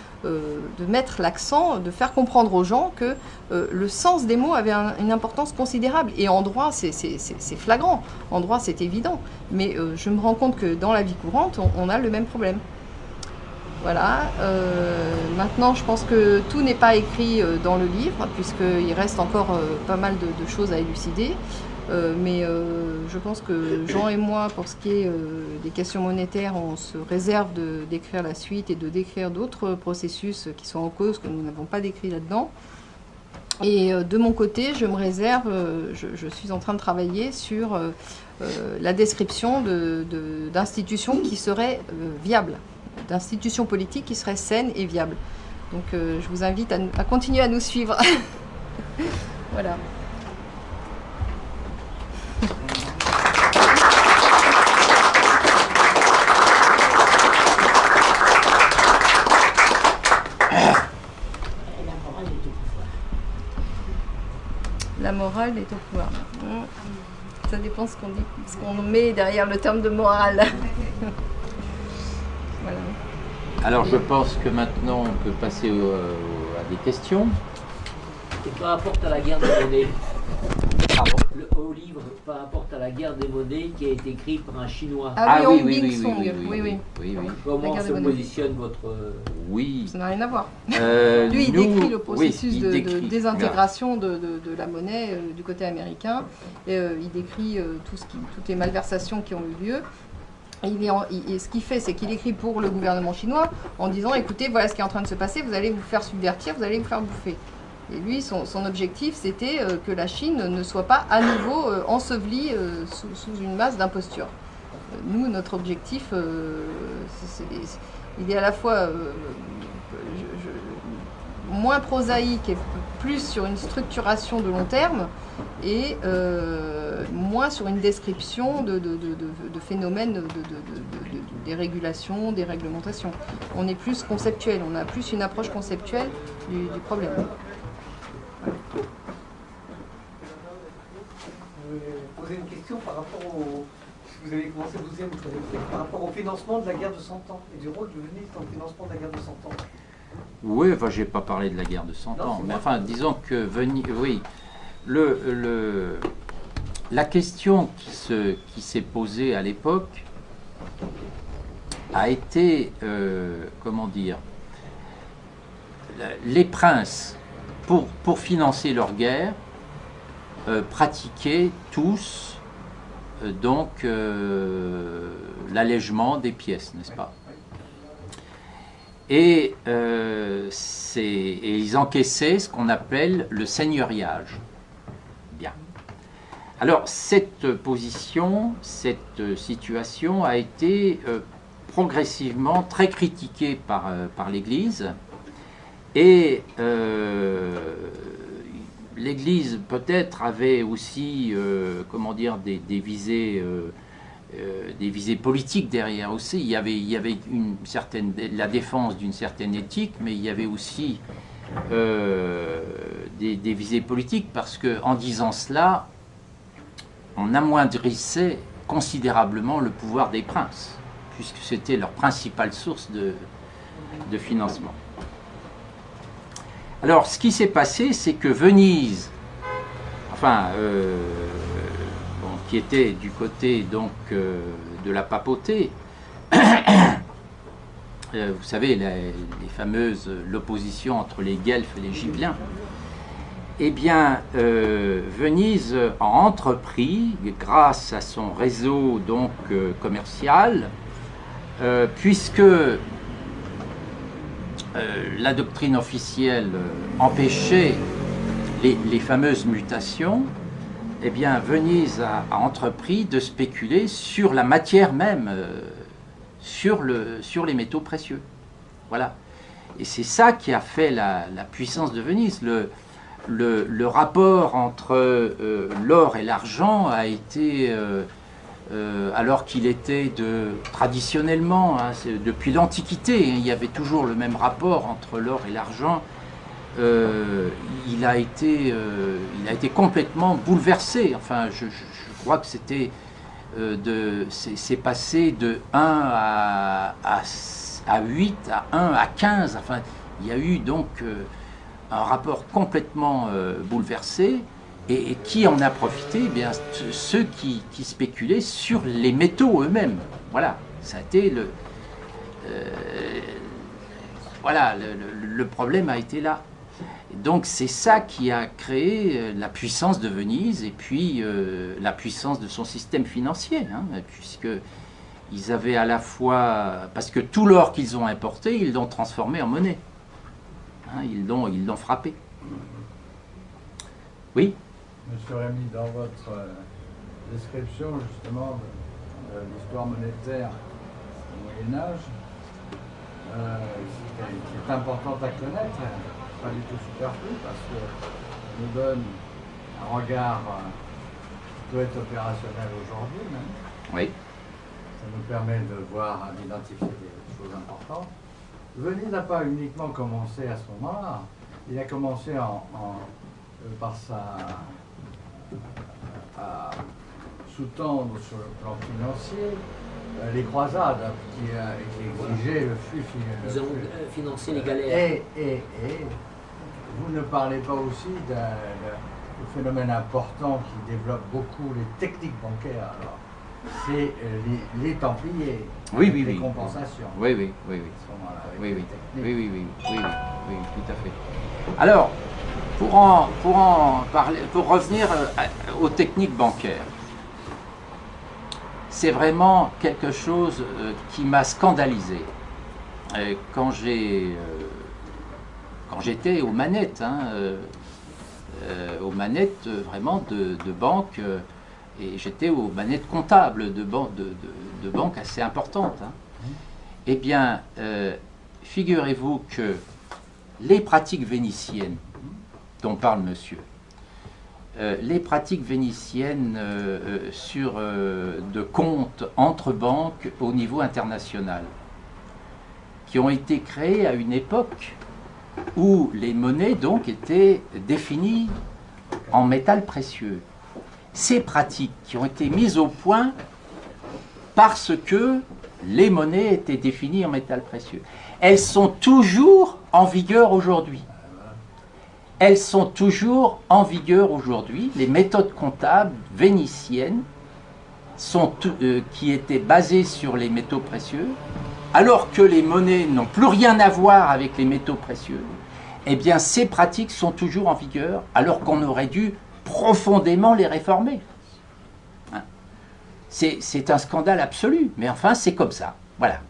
Speaker 3: mettre l'accent, de faire comprendre aux gens que le sens des mots avait une importance considérable. Et en droit, c'est flagrant. En droit, c'est évident. Mais je me rends compte que dans la vie courante, on a le même problème. Voilà. Maintenant, je pense que tout n'est pas écrit dans le livre, puisqu'il reste encore pas mal de choses à élucider. Mais je pense que Jean et moi, pour ce qui est des questions monétaires, on se réserve d'écrire la suite et de décrire d'autres processus qui sont en cause, que nous n'avons pas décrits là-dedans. Et de mon côté, je me réserve, je suis en train de travailler sur la description d'institutions qui seraient viables, d'institutions politiques qui seraient saines et viables. Donc je vous invite à continuer à nous suivre. Voilà. La morale est au pouvoir. Ça dépend ce qu'on dit, ce qu'on met derrière le terme de morale. Voilà.
Speaker 2: Alors je pense que maintenant on peut passer à des questions.
Speaker 4: Et par rapport à la guerre des monnaies,
Speaker 2: Pardon.
Speaker 4: au livre par rapport à la guerre des monnaies qui a été écrit par un Chinois.
Speaker 3: Ah oui, Hong Bing Song. Oui.
Speaker 4: Comment se positionne votre...
Speaker 2: Oui.
Speaker 3: Ça n'a rien à voir.
Speaker 2: Lui,
Speaker 3: il décrit le processus de désintégration
Speaker 2: voilà.
Speaker 3: de la monnaie du côté américain. Et, il décrit toutes les malversations qui ont eu lieu. Et ce qu'il fait, c'est qu'il écrit pour le gouvernement chinois en disant, écoutez, voilà ce qui est en train de se passer, vous allez vous faire subvertir, vous allez vous faire bouffer. Et lui, son objectif, c'était que la Chine ne soit pas à nouveau ensevelie sous une masse d'impostures. Nous, notre objectif, il est à la fois moins prosaïque et plus sur une structuration de long terme, et moins sur une description de phénomènes de dérégulation, des réglementations. On est plus conceptuel, on a plus une approche conceptuelle du problème.
Speaker 5: Je vais poser une question par rapport au... Vous avez commencé le deuxième, par rapport au financement de la guerre de 100 ans et du rôle de Venise dans le financement de la guerre de 100 ans.
Speaker 2: Oui, enfin, je n'ai pas parlé de la guerre de 100 ans, mais enfin, disons que Venise, oui, la question qui s'est posée à l'époque a été, comment dire, les princes, pour financer leur guerre, pratiquaient tous donc l'allègement des pièces, n'est-ce pas? Et ils encaissaient ce qu'on appelle le seigneuriage. Bien. Alors, cette position, cette situation a été progressivement très critiquée par l'Église. Et l'Église, peut-être, avait aussi, comment dire, des visées politiques derrière aussi. Il y avait la défense d'une certaine éthique, mais il y avait aussi des visées politiques, parce qu'en disant cela, on amoindrissait considérablement le pouvoir des princes, puisque c'était leur principale source de financement. Alors, ce qui s'est passé, c'est que Venise, enfin, qui était du côté donc de la papauté, vous savez, l'opposition entre les Guelfes et les Gibelins, eh bien, Venise a entrepris, grâce à son réseau donc commercial, puisque la doctrine officielle empêchait les fameuses mutations, eh bien, Venise a entrepris de spéculer sur la matière même, sur les métaux précieux. Voilà. Et c'est ça qui a fait la puissance de Venise. Le rapport entre l'or et l'argent a été alors qu'il était traditionnellement, hein, depuis l'Antiquité, hein, il y avait toujours le même rapport entre l'or et l'argent. Il a été complètement bouleversé. Enfin, je crois que c'est passé de 1 à 8, à 1 à 15. Enfin, il y a eu donc un rapport complètement bouleversé. Et qui en a profité? Eh bien, ceux qui spéculaient sur les métaux eux-mêmes. Voilà, ça a été voilà, le problème a été là. Et donc c'est ça qui a créé la puissance de Venise et puis la puissance de son système financier, hein, puisque ils avaient à la fois, parce que tout l'or qu'ils ont importé, ils l'ont transformé en monnaie, hein, ils l'ont frappé. Oui.
Speaker 6: Monsieur Rémy, dans votre description justement de l'histoire monétaire au Moyen-Âge, qui est importante à connaître, pas du tout superflu, parce que ça nous donne un regard qui peut être opérationnel aujourd'hui même.
Speaker 2: Oui.
Speaker 6: Ça nous permet de voir, d'identifier des choses importantes. Venise n'a pas uniquement commencé à ce moment-là. Il a commencé par à sous-tendre sur le plan financier les croisades qui exigeaient le flux financier.
Speaker 4: Ils ont financé les galères.
Speaker 6: Et vous ne parlez pas aussi d'un phénomène important qui développe beaucoup les techniques bancaires. Alors, c'est les Templiers, les compensations.
Speaker 2: Oui.
Speaker 6: Oui,
Speaker 2: Tout à fait. Alors, pour revenir aux techniques bancaires, c'est vraiment quelque chose qui m'a scandalisé quand j'étais aux manettes, hein, vraiment de banques, et j'étais aux manettes comptables de banques assez importantes. Hein. Eh bien, figurez-vous que les pratiques vénitiennes dont parle monsieur, les pratiques vénitiennes de comptes entre banques au niveau international, qui ont été créées à une époque où les monnaies donc étaient définies en métal précieux. Ces pratiques qui ont été mises au point parce que les monnaies étaient définies en métal précieux, elles sont toujours en vigueur aujourd'hui. Elles sont toujours en vigueur aujourd'hui. Les méthodes comptables vénitiennes qui étaient basées sur les métaux précieux, alors que les monnaies n'ont plus rien à voir avec les métaux précieux, eh bien ces pratiques sont toujours en vigueur, alors qu'on aurait dû profondément les réformer. Hein. C'est un scandale absolu, mais enfin c'est comme ça. Voilà.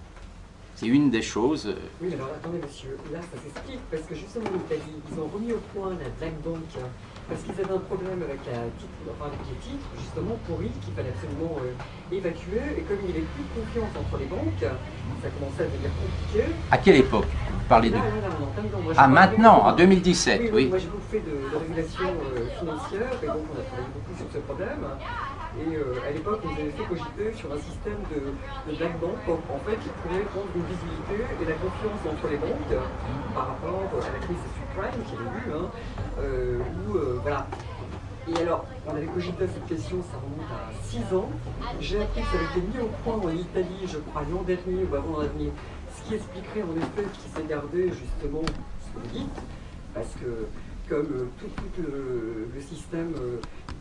Speaker 2: C'est une des choses.
Speaker 5: Oui, alors attendez, monsieur, là ça s'explique parce que justement en Italie, ils ont remis au point la Black Bank parce qu'ils avaient un problème avec les titres, justement pourris, qu'il fallait absolument évacuer. Et comme il n'y avait plus de confiance entre les banques, ça commençait à devenir compliqué.
Speaker 2: À quelle époque vous parlez de...
Speaker 5: Ah,
Speaker 2: maintenant, en 2017, oui.
Speaker 5: Moi j'ai beaucoup fait de régulation financière et donc on a travaillé beaucoup sur ce problème. Et à l'époque, on nous avait fait cogiter sur un système de Black Bank, en fait, qui pourrait prendre une visibilité et la confiance entre les banques par rapport à la crise subprime qu'il y a eu, hein, voilà. Et alors, on avait cogité cette question, ça remonte à 6 ans. J'ai appris que ça avait été mis au point en Italie, je crois, l'an dernier ou avant l'an dernier, ce qui expliquerait en effet qu'il s'est gardé justement ce que vous dites, parce que comme tout le système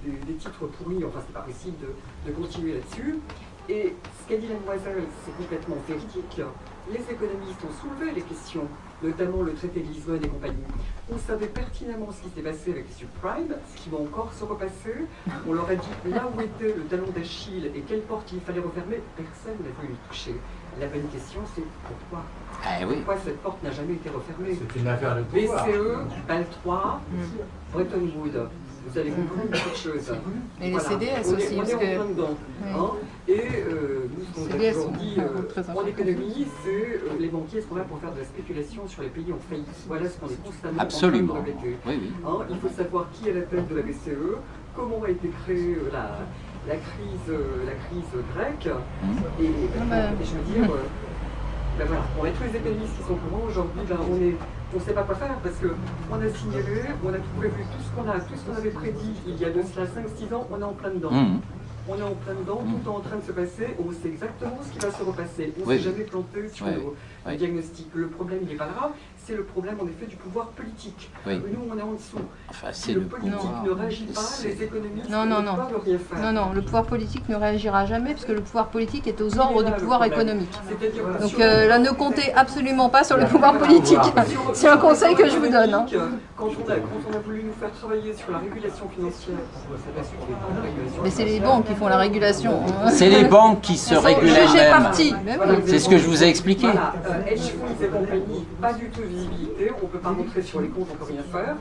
Speaker 5: des titres pourris, enfin c'est pas possible de continuer là-dessus. Et ce qu'a dit la demoiselle, c'est complètement véridique. Les économistes ont soulevé les questions, notamment le traité de Lisbonne et compagnie. On savait pertinemment ce qui s'était passé avec les subprimes, ce qui va encore se repasser. On leur a dit là où était le talon d'Achille et quelle porte il fallait refermer. Personne n'a voulu y toucher. La bonne question, c'est pourquoi? Pourquoi cette porte n'a jamais été refermée?
Speaker 6: C'est une affaire de pouvoir.
Speaker 5: BCE, BAL 3, Bretton Woods. Vous avez compris beaucoup de choses.
Speaker 3: Et les CDS aussi,
Speaker 5: on est en plein dedans. Hein, et nous, ce qu'on a toujours dit en économie, c'est les banquiers sont là pour faire de la spéculation sur les pays en faillite. Voilà ce qu'on est constamment en train de répéter. Hein, il faut savoir qui est à la tête de la BCE, comment a été créée la crise grecque, et je veux dire, ben voilà, on a tous les économistes qui sont pour moi aujourd'hui, ben on ne sait pas quoi faire parce qu'on a signalé, on a tout prévu, tout ce qu'on avait prédit il y a de cela 5-6 ans, on est en plein dedans. On est en plein dedans, tout est en train de se passer, on sait exactement ce qui va se repasser. On ne s'est jamais planté sur le diagnostic. Le problème, il n'est pas là, c'est le problème en effet du pouvoir politique. Nous, on est en dessous.
Speaker 2: Enfin,
Speaker 5: si le politique ne réagit pas, les économistes
Speaker 3: ne peuvent rien faire. Non, le pouvoir politique ne réagira jamais parce que le pouvoir politique est aux ordres du pouvoir économique. Donc là, ne comptez absolument pas sur le pouvoir politique. C'est un conseil que je vous donne. Hein.
Speaker 5: Quand on a voulu nous faire travailler sur la régulation financière,
Speaker 3: mais c'est les banques qui font la régulation.
Speaker 2: C'est les banques qui se régulent elles-mêmes. C'est ce que je vous ai expliqué.
Speaker 5: Voilà, hedge funds et compagnie, pas du tout de visibilité, on ne peut pas rentrer sur les comptes, on ne peut rien faire.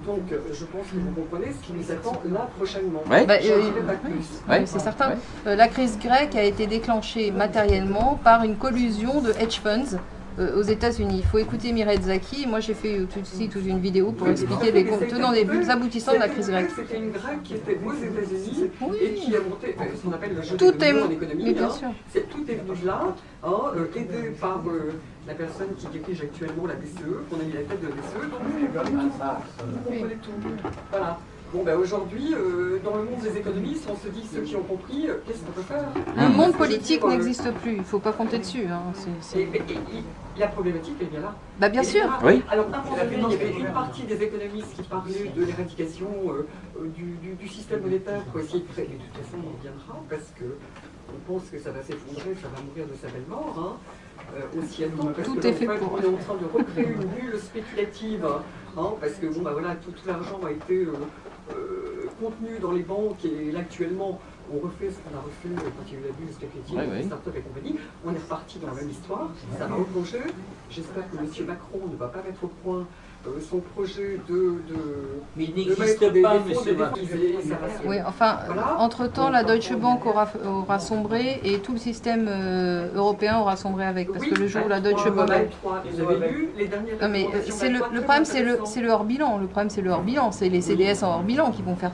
Speaker 5: Donc je pense que vous comprenez ce qui nous attend là prochainement.
Speaker 3: C'est certain. La crise grecque a été déclenchée matériellement par une collusion de hedge funds aux États-Unis. Il faut écouter Mireille Zaki. Moi, j'ai fait toute une vidéo pour expliquer les tenants et les aboutissants de la crise grecque.
Speaker 5: C'était une grecque qui était aux États-Unis et qui a monté ce qu'on appelle le jeu de millions en économie. Tout est venu de là, aidé par la personne qui dirige actuellement la BCE, qu'on a mis la tête de la BCE. Donc vous comprenez tout. Voilà. Bon, ben aujourd'hui, dans le monde des économistes, on se dit, ceux qui ont compris, qu'est-ce qu'on peut faire?
Speaker 3: Le monde politique n'existe plus, il ne faut pas compter dessus. Hein.
Speaker 5: La problématique, elle est bien là.
Speaker 3: Bah, bien sûr.
Speaker 2: Oui.
Speaker 5: Alors, à un moment donné, il y avait une partie des économistes qui parlaient de l'éradication du système monétaire pour essayer de créer. Mais de toute façon, on reviendra parce qu'on pense que ça va s'effondrer, ça va mourir de sa belle mort. Aussi à temps, parce
Speaker 3: tout
Speaker 5: que
Speaker 3: est fait
Speaker 5: en fait,
Speaker 3: pour.
Speaker 5: on est en train de recréer une bulle spéculative, parce que bon, bah, voilà, tout l'argent a été contenu dans les banques et là actuellement on refait ce qu'on a refait quand il y a eu la bulle spéculative, les startups et compagnie. On est reparti dans la même histoire, ça va replonger. J'espère que M. Macron ne va pas mettre au point son projet
Speaker 4: mais il n'existe pas, monsieur Macron.
Speaker 3: Oui, enfin, entre-temps, la Deutsche Bank aura sombré et tout le système européen aura sombré avec. Parce que le jour où la Deutsche Bank... Non, mais le problème, c'est le hors-bilan. Le problème, c'est le hors-bilan. C'est les CDS en hors-bilan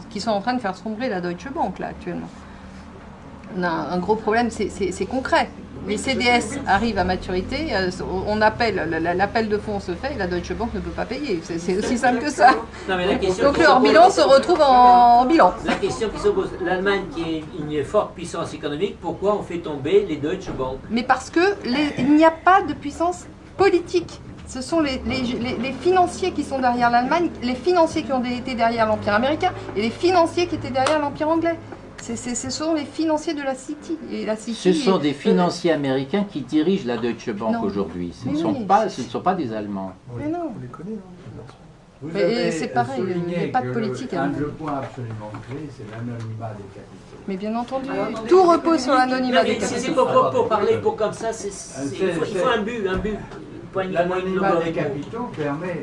Speaker 3: qui sont en train de faire sombrer la Deutsche Bank, là, actuellement. On a un gros problème, c'est concret. Les CDS arrivent à maturité, on appelle, l'appel de fonds se fait et la Deutsche Bank ne peut pas payer. C'est aussi simple que ça.
Speaker 4: Non, mais
Speaker 3: donc le hors-bilan se retrouve en bilan.
Speaker 4: La question qui se pose, l'Allemagne qui est une forte puissance économique, pourquoi on fait tomber les Deutsche Bank?
Speaker 3: Mais parce qu'il n'y a pas de puissance politique. Ce sont les financiers qui sont derrière l'Allemagne, les financiers qui ont été derrière l'Empire américain et les financiers qui étaient derrière l'Empire anglais. Ce sont les financiers de la City. Et la City
Speaker 2: ce sont des financiers américains qui dirigent la Deutsche Bank aujourd'hui. Ce ne sont pas des Allemands.
Speaker 3: Mais non.
Speaker 7: On les connaît,
Speaker 3: Mais c'est pareil, il n'y a pas de politique.
Speaker 6: Un des points absolument clés, c'est l'anonymat des capitaux.
Speaker 3: Mais bien entendu, tout repose sur l'anonymat des
Speaker 4: capitaux.
Speaker 3: capitaux.
Speaker 4: C'est pour parler comme ça, il faut un but.
Speaker 6: L'anonymat des capitaux permet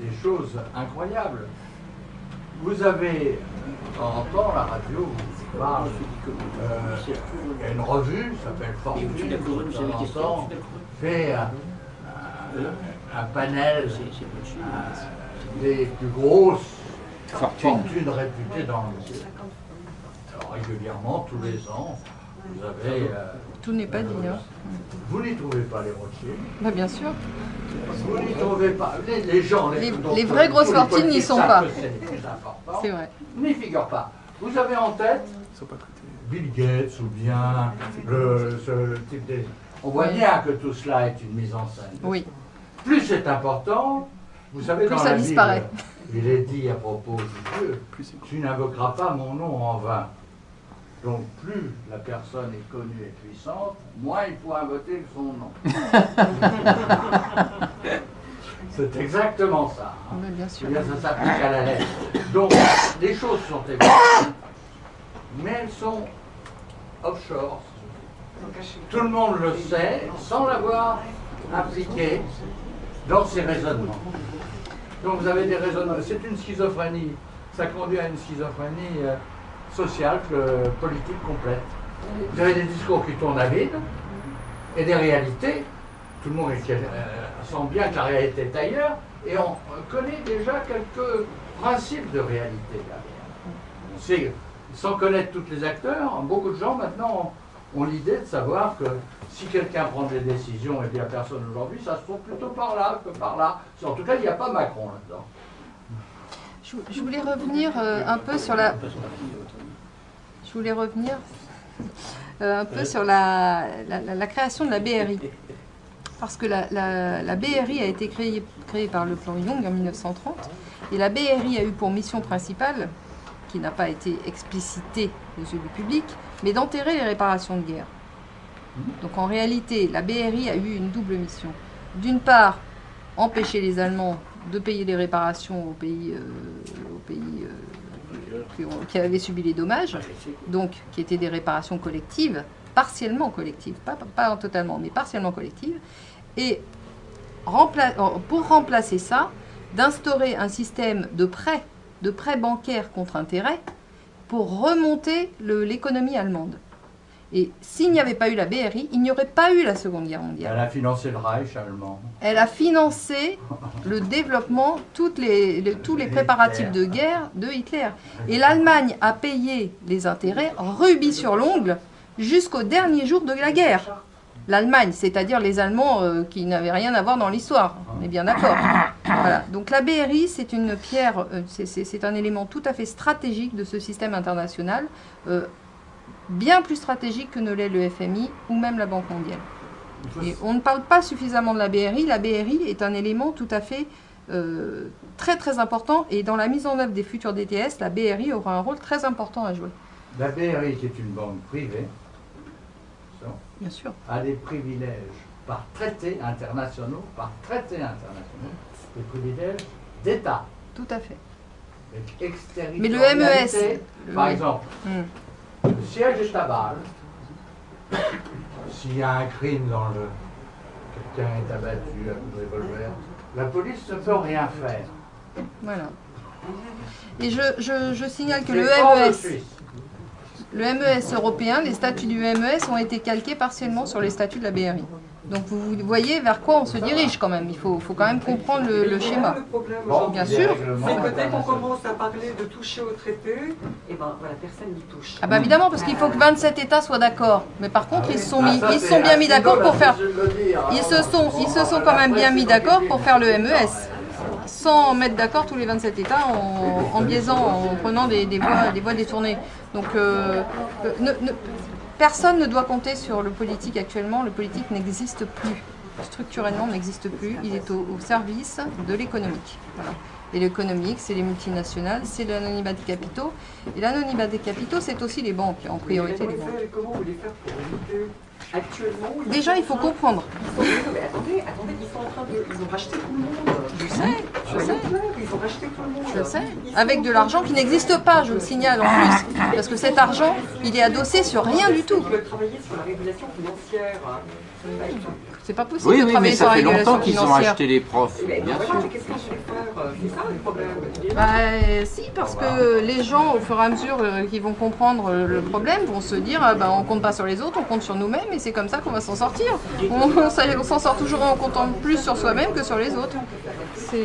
Speaker 6: des choses incroyables. Vous avez, de temps en temps, la radio vous parle, il y a une revue, ça s'appelle Fortune, de temps en temps, fait un panel des plus grosses fortunes réputées dans le monde. Alors, régulièrement, tous les ans, vous avez...
Speaker 3: Tout n'est pas dit. Hein.
Speaker 6: Vous n'y trouvez pas les Rothschild.
Speaker 3: Bah, bien sûr.
Speaker 6: Vous n'y trouvez pas les gens...
Speaker 3: Les vraies grosses fortunes n'y sont pas.
Speaker 6: C'est vrai. N'y figure pas. Vous avez en tête Bill Gates ou bien ce type de... On voit bien que tout cela est une mise en scène.
Speaker 3: Oui.
Speaker 6: Plus c'est important, vous savez,
Speaker 3: plus
Speaker 6: dans
Speaker 3: ça
Speaker 6: la
Speaker 3: disparaît.
Speaker 6: Bible, il est dit à propos de Dieu, tu n'invoqueras pas mon nom en vain. Donc plus la personne est connue et puissante, moins il faut invoquer son nom. C'est exactement ça. Hein.
Speaker 3: Oui, bien sûr.
Speaker 6: Bien, ça s'applique à la lettre. Donc les choses sont évidentes, mais elles sont offshore. Tout le monde le sait, sans l'avoir appliqué dans ses raisonnements. Donc vous avez des raisonnements. C'est une schizophrénie. Ça conduit à une schizophrénie sociale, politique complète. Vous avez des discours qui tournent à vide et des réalités. Tout le monde sent bien que la réalité est ailleurs et on connaît déjà quelques principes de réalité derrière. On sait sans connaître tous les acteurs, beaucoup de gens maintenant ont l'idée de savoir que si quelqu'un prend des décisions et bien personne aujourd'hui, ça se trouve plutôt par là que par là. En tout cas, il n'y a pas Macron là-dedans.
Speaker 3: Je voulais revenir un peu sur la... Je voulais revenir un peu sur la création de la BRI. Parce que la BRI a été créée par le plan Young en 1930. Et la BRI a eu pour mission principale, qui n'a pas été explicitée aux yeux du public, mais d'enterrer les réparations de guerre. Donc en réalité, la BRI a eu une double mission. D'une part, empêcher les Allemands de payer les réparations aux pays qui avaient subi les dommages, donc qui étaient des réparations collectives, partiellement collectives, pas totalement, mais partiellement collectives, et pour remplacer ça, d'instaurer un système de prêts bancaires contre intérêt pour remonter l'économie allemande. Et s'il n'y avait pas eu la BRI, il n'y aurait pas eu la Seconde Guerre mondiale.
Speaker 6: Elle a financé le Reich allemand.
Speaker 3: Elle a financé le développement, tous les préparatifs de guerre de Hitler. Et l'Allemagne a payé les intérêts rubis sur l'ongle jusqu'au dernier jour de la guerre. L'Allemagne, c'est-à-dire les Allemands qui n'avaient rien à voir dans l'histoire. On est bien d'accord. Voilà. Donc la BRI, c'est une pierre, c'est un élément tout à fait stratégique de ce système international. Bien plus stratégique que ne l'est le FMI ou même la Banque mondiale. Et on ne parle pas suffisamment de la BRI. La BRI est un élément tout à fait très très important et dans la mise en œuvre des futurs DTS, la BRI aura un rôle très important à jouer.
Speaker 6: La BRI, qui est une banque privée,
Speaker 3: bien sûr,
Speaker 6: a des privilèges par traités internationaux, des privilèges d'État.
Speaker 3: Tout à fait.
Speaker 6: Mais le MES, par exemple, le siège est à Bâle. S'il y a un crime quelqu'un est abattu à coup de revolver, la police ne peut rien faire.
Speaker 3: Voilà. Et je signale que le MES européen, les statuts du MES ont été calqués partiellement sur les statuts de la BRI. Donc vous voyez vers quoi on se dirige quand même. Il faut quand même comprendre le schéma.
Speaker 5: Le problème,
Speaker 3: Bien sûr.
Speaker 5: c'est que dès qu'on commence à parler de toucher au traité, et ben voilà, personne n'y touche.
Speaker 3: Ah bah évidemment, parce qu'il faut que 27 États soient d'accord. Mais par contre, ils se sont bien mis d'accord pour faire... Ils se sont quand même bien mis d'accord pour faire le MES. Sans mettre d'accord tous les 27 États en biaisant, en prenant des voies détournées. Donc personne ne doit compter sur le politique actuellement. Le politique n'existe plus. Structurellement, n'existe plus. Il est au service de l'économique. Voilà. Et l'économique, c'est les multinationales, c'est l'anonymat des capitaux. Et l'anonymat des capitaux, c'est aussi les banques, en priorité les banques.
Speaker 5: Comment vous voulez faire pour éviter actuellement...
Speaker 3: Déjà, il faut comprendre.
Speaker 5: Mais attendez, ils sont en train de... Ils ont racheté tout le monde.
Speaker 3: Je sais.
Speaker 5: Ils ont racheté tout le monde.
Speaker 3: Je sais. Avec de l'argent qui n'existe pas, je le signale en plus. Parce que cet argent, il est adossé sur rien du tout.
Speaker 5: Ils veulent travailler sur la régulation financière.
Speaker 3: C'est pas possible
Speaker 2: Oui,
Speaker 3: de travailler
Speaker 2: mais
Speaker 3: sur
Speaker 2: ça
Speaker 3: la
Speaker 2: fait
Speaker 3: régulation
Speaker 2: longtemps qu'ils ont
Speaker 3: financière.
Speaker 2: acheté les profs,
Speaker 5: Mais
Speaker 2: bien
Speaker 5: voilà,
Speaker 2: sûr.
Speaker 5: mais qu'est-ce qu'on peut faire? C'est ça le problème.
Speaker 3: Si, parce que les gens, au fur et à mesure qu'ils vont comprendre le problème, vont se dire on compte pas sur les autres, on compte sur nous-mêmes et c'est comme ça qu'on va s'en sortir. On s'en sort toujours en comptant plus sur soi-même que sur les autres.
Speaker 4: Je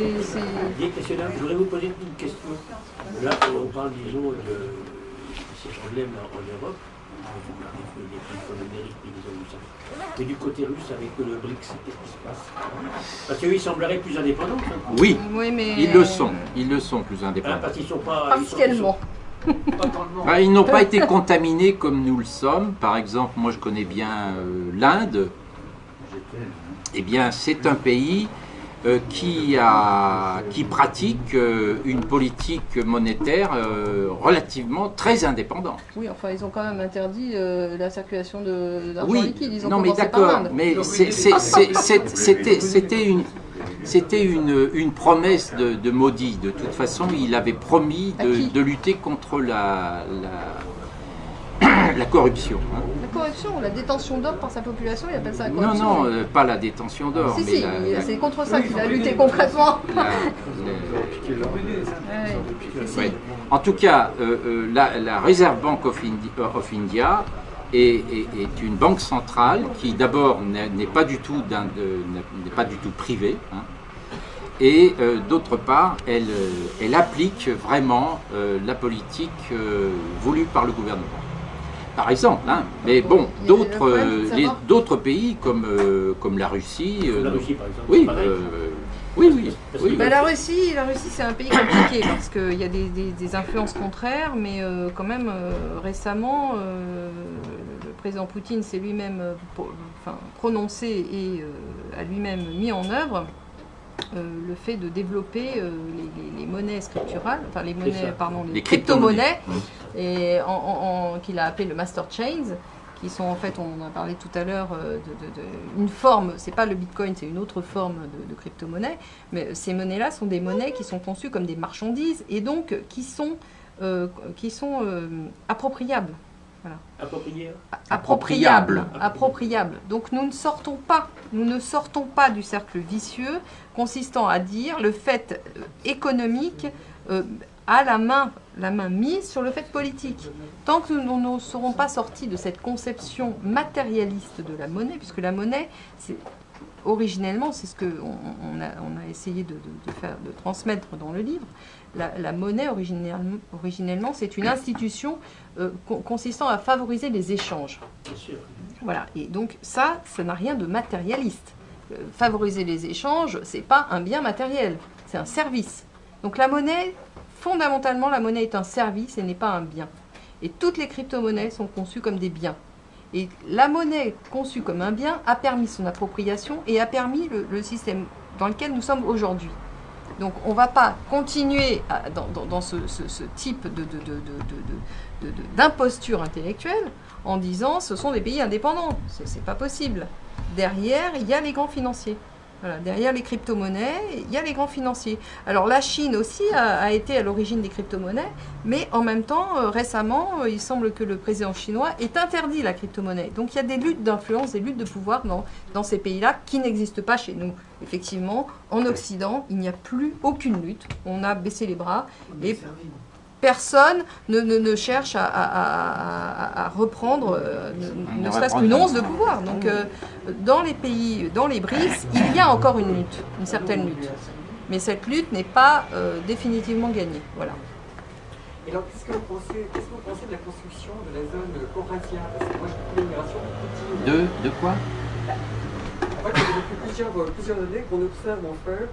Speaker 4: voudrais vous poser une question. Là, on parle, disons, de ces problèmes en Europe, des pays comme l'Amérique, disons, ça. Mais du côté russe, avec le BRICS, qu'est-ce qui se passe? Parce qu'eux, ils sembleraient plus indépendants.
Speaker 2: Oui,
Speaker 3: mais
Speaker 2: ils le sont plus indépendants.
Speaker 4: Parce qu'ils sont pas...
Speaker 3: partiellement.
Speaker 2: Ils n'ont pas été contaminés comme nous le sommes. Par exemple, moi je connais bien l'Inde. Eh bien, c'est un pays qui pratique une politique monétaire relativement très indépendante.
Speaker 3: Oui, enfin, ils ont quand même interdit la circulation d'argent liquide. Ils ont
Speaker 2: non mais
Speaker 3: commencé par
Speaker 2: d'accord,
Speaker 3: l'Inde.
Speaker 2: mais c'était une promesse de Modi. De toute façon, il avait promis de lutter contre la corruption. Hein.
Speaker 3: La corruption, la détention d'or par sa population, il appelle ça la corruption.
Speaker 2: Non, pas la détention d'or.
Speaker 3: Si, c'est contre ça qu'il a lutté concrètement.
Speaker 2: Ouais. En tout cas, la Reserve Bank of India est une banque centrale qui d'abord n'est pas du tout privée, hein, Et d'autre part, elle applique vraiment la politique voulue par le gouvernement. Par exemple, hein, mais bon, d'autres pays comme la Russie...
Speaker 4: La Russie, par exemple.
Speaker 2: Oui,
Speaker 4: pareil.
Speaker 2: oui.
Speaker 3: Bah, la Russie c'est un pays compliqué parce qu'il y a des influences contraires, mais quand même récemment, le président Poutine s'est lui-même prononcé et a lui-même mis en œuvre le fait de développer les monnaies scripturales, enfin les monnaies, pardon, les crypto-monnaies, et qu'il a appelé le Master Chains, qui sont en fait, on en a parlé tout à l'heure, une forme, c'est pas le Bitcoin, c'est une autre forme de crypto-monnaie, mais ces monnaies-là sont des monnaies qui sont conçues comme des marchandises et donc qui sont appropriables. Voilà. Appropriable. Donc nous ne sortons pas du cercle vicieux consistant à dire le fait économique a la main mise sur le fait politique. Tant que nous ne serons pas sortis de cette conception matérialiste de la monnaie, puisque la monnaie, originellement, c'est ce qu'on a essayé de transmettre dans le livre, la monnaie, originellement, c'est une institution consistant à favoriser les échanges.
Speaker 4: Bien sûr.
Speaker 3: Voilà, et donc ça n'a rien de matérialiste. Favoriser les échanges, c'est pas un bien matériel, c'est un service. Donc la monnaie, fondamentalement, la monnaie est un service et n'est pas un bien. Et toutes les crypto-monnaies sont conçues comme des biens. Et la monnaie conçue comme un bien a permis son appropriation et a permis le système dans lequel nous sommes aujourd'hui. Donc on ne va pas continuer dans ce type d'imposture intellectuelle en disant ce sont des pays indépendants. C'est pas possible. Derrière, il y a les grands financiers. Voilà, derrière les crypto-monnaies, il y a les grands financiers. Alors la Chine aussi a été à l'origine des crypto-monnaies, mais en même temps, récemment, il semble que le président chinois ait interdit la crypto-monnaie. Donc il y a des luttes d'influence, des luttes de pouvoir dans ces pays-là qui n'existent pas chez nous. Effectivement, en Occident, il n'y a plus aucune lutte. On a baissé les bras et personne ne cherche à reprendre ne serait-ce qu'une once de pouvoir. Donc dans les pays, dans les BRICS, il y a encore une lutte, une certaine lutte. Mais cette lutte n'est pas définitivement gagnée. Voilà.
Speaker 5: Et alors, qu'est-ce que vous pensez de la construction de la zone Eurasia? Parce que moi, j'ai une migration
Speaker 2: de quoi?
Speaker 5: En fait, depuis plusieurs années qu'on observe en fait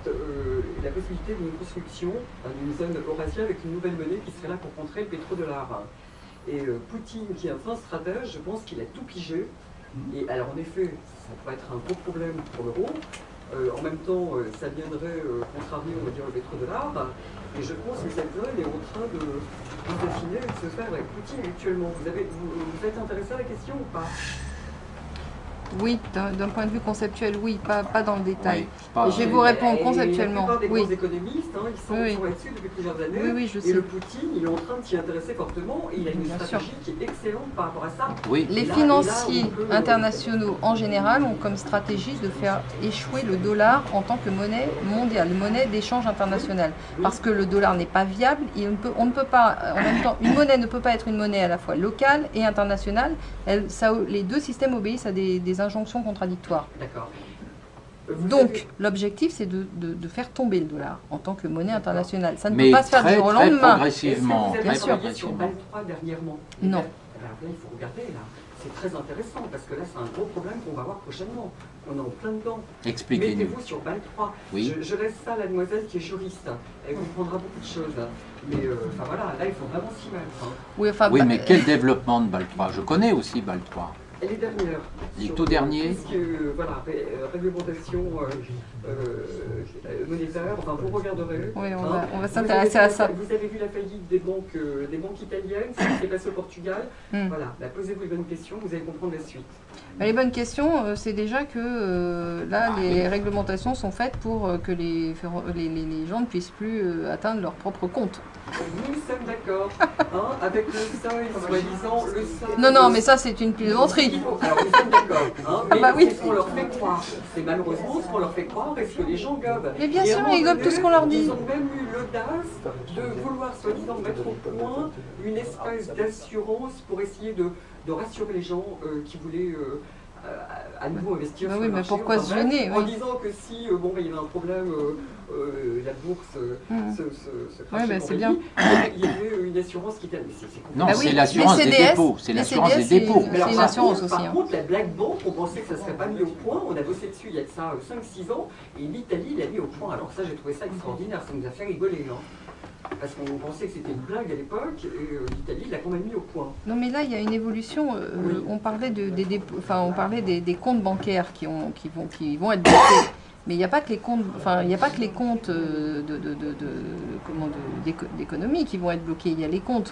Speaker 5: la possibilité d'une construction d'une zone Eurasia avec une nouvelle monnaie qui serait là pour contrer le pétrodollar. Et Poutine, qui est un fin stratège, je pense qu'il a tout pigé. Et alors en effet, ça pourrait être un gros problème pour l'euro. En même temps, ça viendrait contrarier, on va dire, le pétrodollar. Et je pense que cette zone est en train de s'affiner et de se faire avec Poutine actuellement. Vous êtes intéressé à la question ou pas?
Speaker 3: Oui, d'un point de vue conceptuel, oui, pas dans le détail.
Speaker 2: Oui,
Speaker 3: je vais vous répondre conceptuellement.
Speaker 5: La plupart des
Speaker 3: oui.
Speaker 5: grands économistes, ils sont là-dessus depuis plusieurs années.
Speaker 3: Oui, je sais.
Speaker 5: Et le Poutine, il est en train de s'y intéresser fortement et il a une stratégie qui est excellente par rapport à ça.
Speaker 2: Oui.
Speaker 3: Les financiers internationaux, en général, ont comme stratégie de faire échouer le dollar en tant que monnaie mondiale, monnaie d'échange international. Parce que le dollar n'est pas viable, on ne peut pas, en même temps, une monnaie ne peut pas être une monnaie à la fois locale et internationale. Les deux systèmes obéissent à des injonctions contradictoires.
Speaker 5: D'accord.
Speaker 3: Donc, l'objectif, c'est de faire tomber le dollar en tant que monnaie internationale. Ça ne peut pas se faire du jour au lendemain.
Speaker 2: Progressivement.
Speaker 5: Est-ce que vous
Speaker 3: Bien
Speaker 5: avez
Speaker 3: sûr.
Speaker 5: travaillé sur BAL 3 dernièrement?
Speaker 3: Non.
Speaker 5: Alors là, il faut regarder, là. C'est très intéressant, parce que là, c'est un gros problème qu'on va voir prochainement. On est en plein dedans.
Speaker 2: Expliquez-nous.
Speaker 5: Mettez-vous sur BAL 3.
Speaker 2: Oui.
Speaker 5: Je laisse ça à la demoiselle qui est juriste. Elle comprendra beaucoup de choses. Mais enfin voilà, là, il faut vraiment s'y mettre.
Speaker 2: Oui, mais quel développement de BAL 3? Je connais aussi BAL 3.
Speaker 5: Les dernières.
Speaker 2: Les tout derniers.
Speaker 5: Puisque, voilà, réglementation monétaire, enfin vous regarderez.
Speaker 3: Oui, on va s'intéresser à ça.
Speaker 5: Vous avez vu la faillite des banques italiennes, ce qui s'est passé au Portugal. Voilà, posez-vous les bonnes questions, vous allez comprendre la suite.
Speaker 3: Les bonnes questions, c'est déjà que là, les réglementations sont faites pour que les gens ne puissent plus atteindre leur propre compte.
Speaker 5: Nous sommes d'accord, avec le seuil, soi-disant, le seuil.
Speaker 3: Non, mais ça, c'est une plaisanterie.
Speaker 5: Alors, nous sommes d'accord, mais
Speaker 3: bah oui.
Speaker 5: c'est ce qu'on leur fait croire. C'est malheureusement ce qu'on leur fait croire et ce que les gens gobent.
Speaker 3: Mais bien
Speaker 5: et
Speaker 3: sûr, ils gobent tout ce qu'on leur dit.
Speaker 5: Ils ont même eu l'audace de vouloir, soi-disant, mettre au point une espèce d'assurance pour essayer de rassurer les gens qui voulaient à nouveau investir
Speaker 3: Bah
Speaker 5: sur
Speaker 3: oui,
Speaker 5: le
Speaker 3: mais
Speaker 5: marché.
Speaker 3: pourquoi se gêner,
Speaker 5: En
Speaker 3: oui.
Speaker 5: disant que si il y avait un problème, la bourse se crachait
Speaker 3: bah,
Speaker 5: pour
Speaker 3: c'est
Speaker 5: les
Speaker 3: bien.
Speaker 5: lits, il y avait une assurance qui était...
Speaker 2: Non,
Speaker 3: Bah oui,
Speaker 2: c'est l'assurance
Speaker 3: les
Speaker 2: des
Speaker 3: CDS,
Speaker 2: dépôts. C'est
Speaker 3: les
Speaker 2: l'assurance
Speaker 3: CDS,
Speaker 2: des dépôts.
Speaker 3: c'est une assurance aussi.
Speaker 5: Par contre, la Black Bank, on pensait que ça ne serait pas mis au point. On a bossé dessus il y a de ça 5-6 ans. Et l'Italie l'a mis au point. Alors ça, j'ai trouvé ça extraordinaire. Ça nous a fait rigoler. Hein. Parce qu'on pensait que c'était une blague à l'époque. Et l'Italie l'a quand même mis au point.
Speaker 3: Non, mais là, il y a une évolution.
Speaker 5: Oui.
Speaker 3: On parlait des dépôts, enfin, on parlait des comptes bancaires qui vont être bloqués. Mais il n'y a pas que les comptes, enfin, il n'y a pas que les comptes d'économie qui vont être bloqués. Il y a les comptes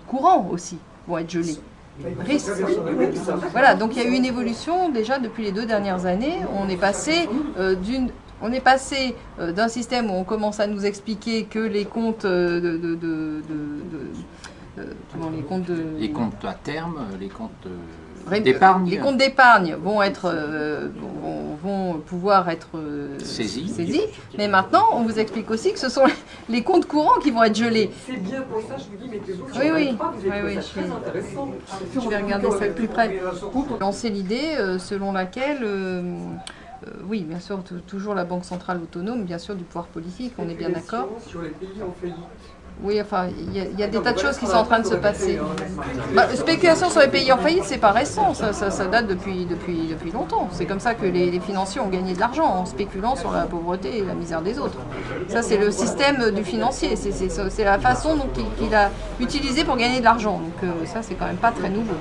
Speaker 3: courants aussi vont être gelés. Risque. Voilà, donc il y a eu une évolution déjà depuis les 2 dernières années. On est passé d'un système où on commence à nous expliquer que les comptes
Speaker 2: Les comptes à terme, les comptes d'épargne.
Speaker 3: Les comptes d'épargne vont pouvoir être saisis. Mais maintenant, on vous explique aussi que ce sont les comptes courants qui vont être gelés.
Speaker 5: C'est bien pour ça, je vous dis, mettez-vous sur
Speaker 3: Oui,
Speaker 5: la page, vous avez trouvé ça très intéressant.
Speaker 3: Je vais regarder ça de plus près. Lancer l'idée selon laquelle, oui, bien sûr, toujours la Banque centrale autonome, bien sûr, du pouvoir politique, on est bien d'accord.
Speaker 5: Sur les pays en faillite.
Speaker 3: Oui, enfin, il y a des tas de choses qui sont en train de se passer. Spéculation sur les pays en faillite, c'est pas récent, ça date depuis longtemps. C'est comme ça que les financiers ont gagné de l'argent, en spéculant sur la pauvreté et la misère des autres. Ça, c'est le système du financier, c'est la façon qu'il a utilisé pour gagner de l'argent. Donc ça, c'est quand même pas très nouveau.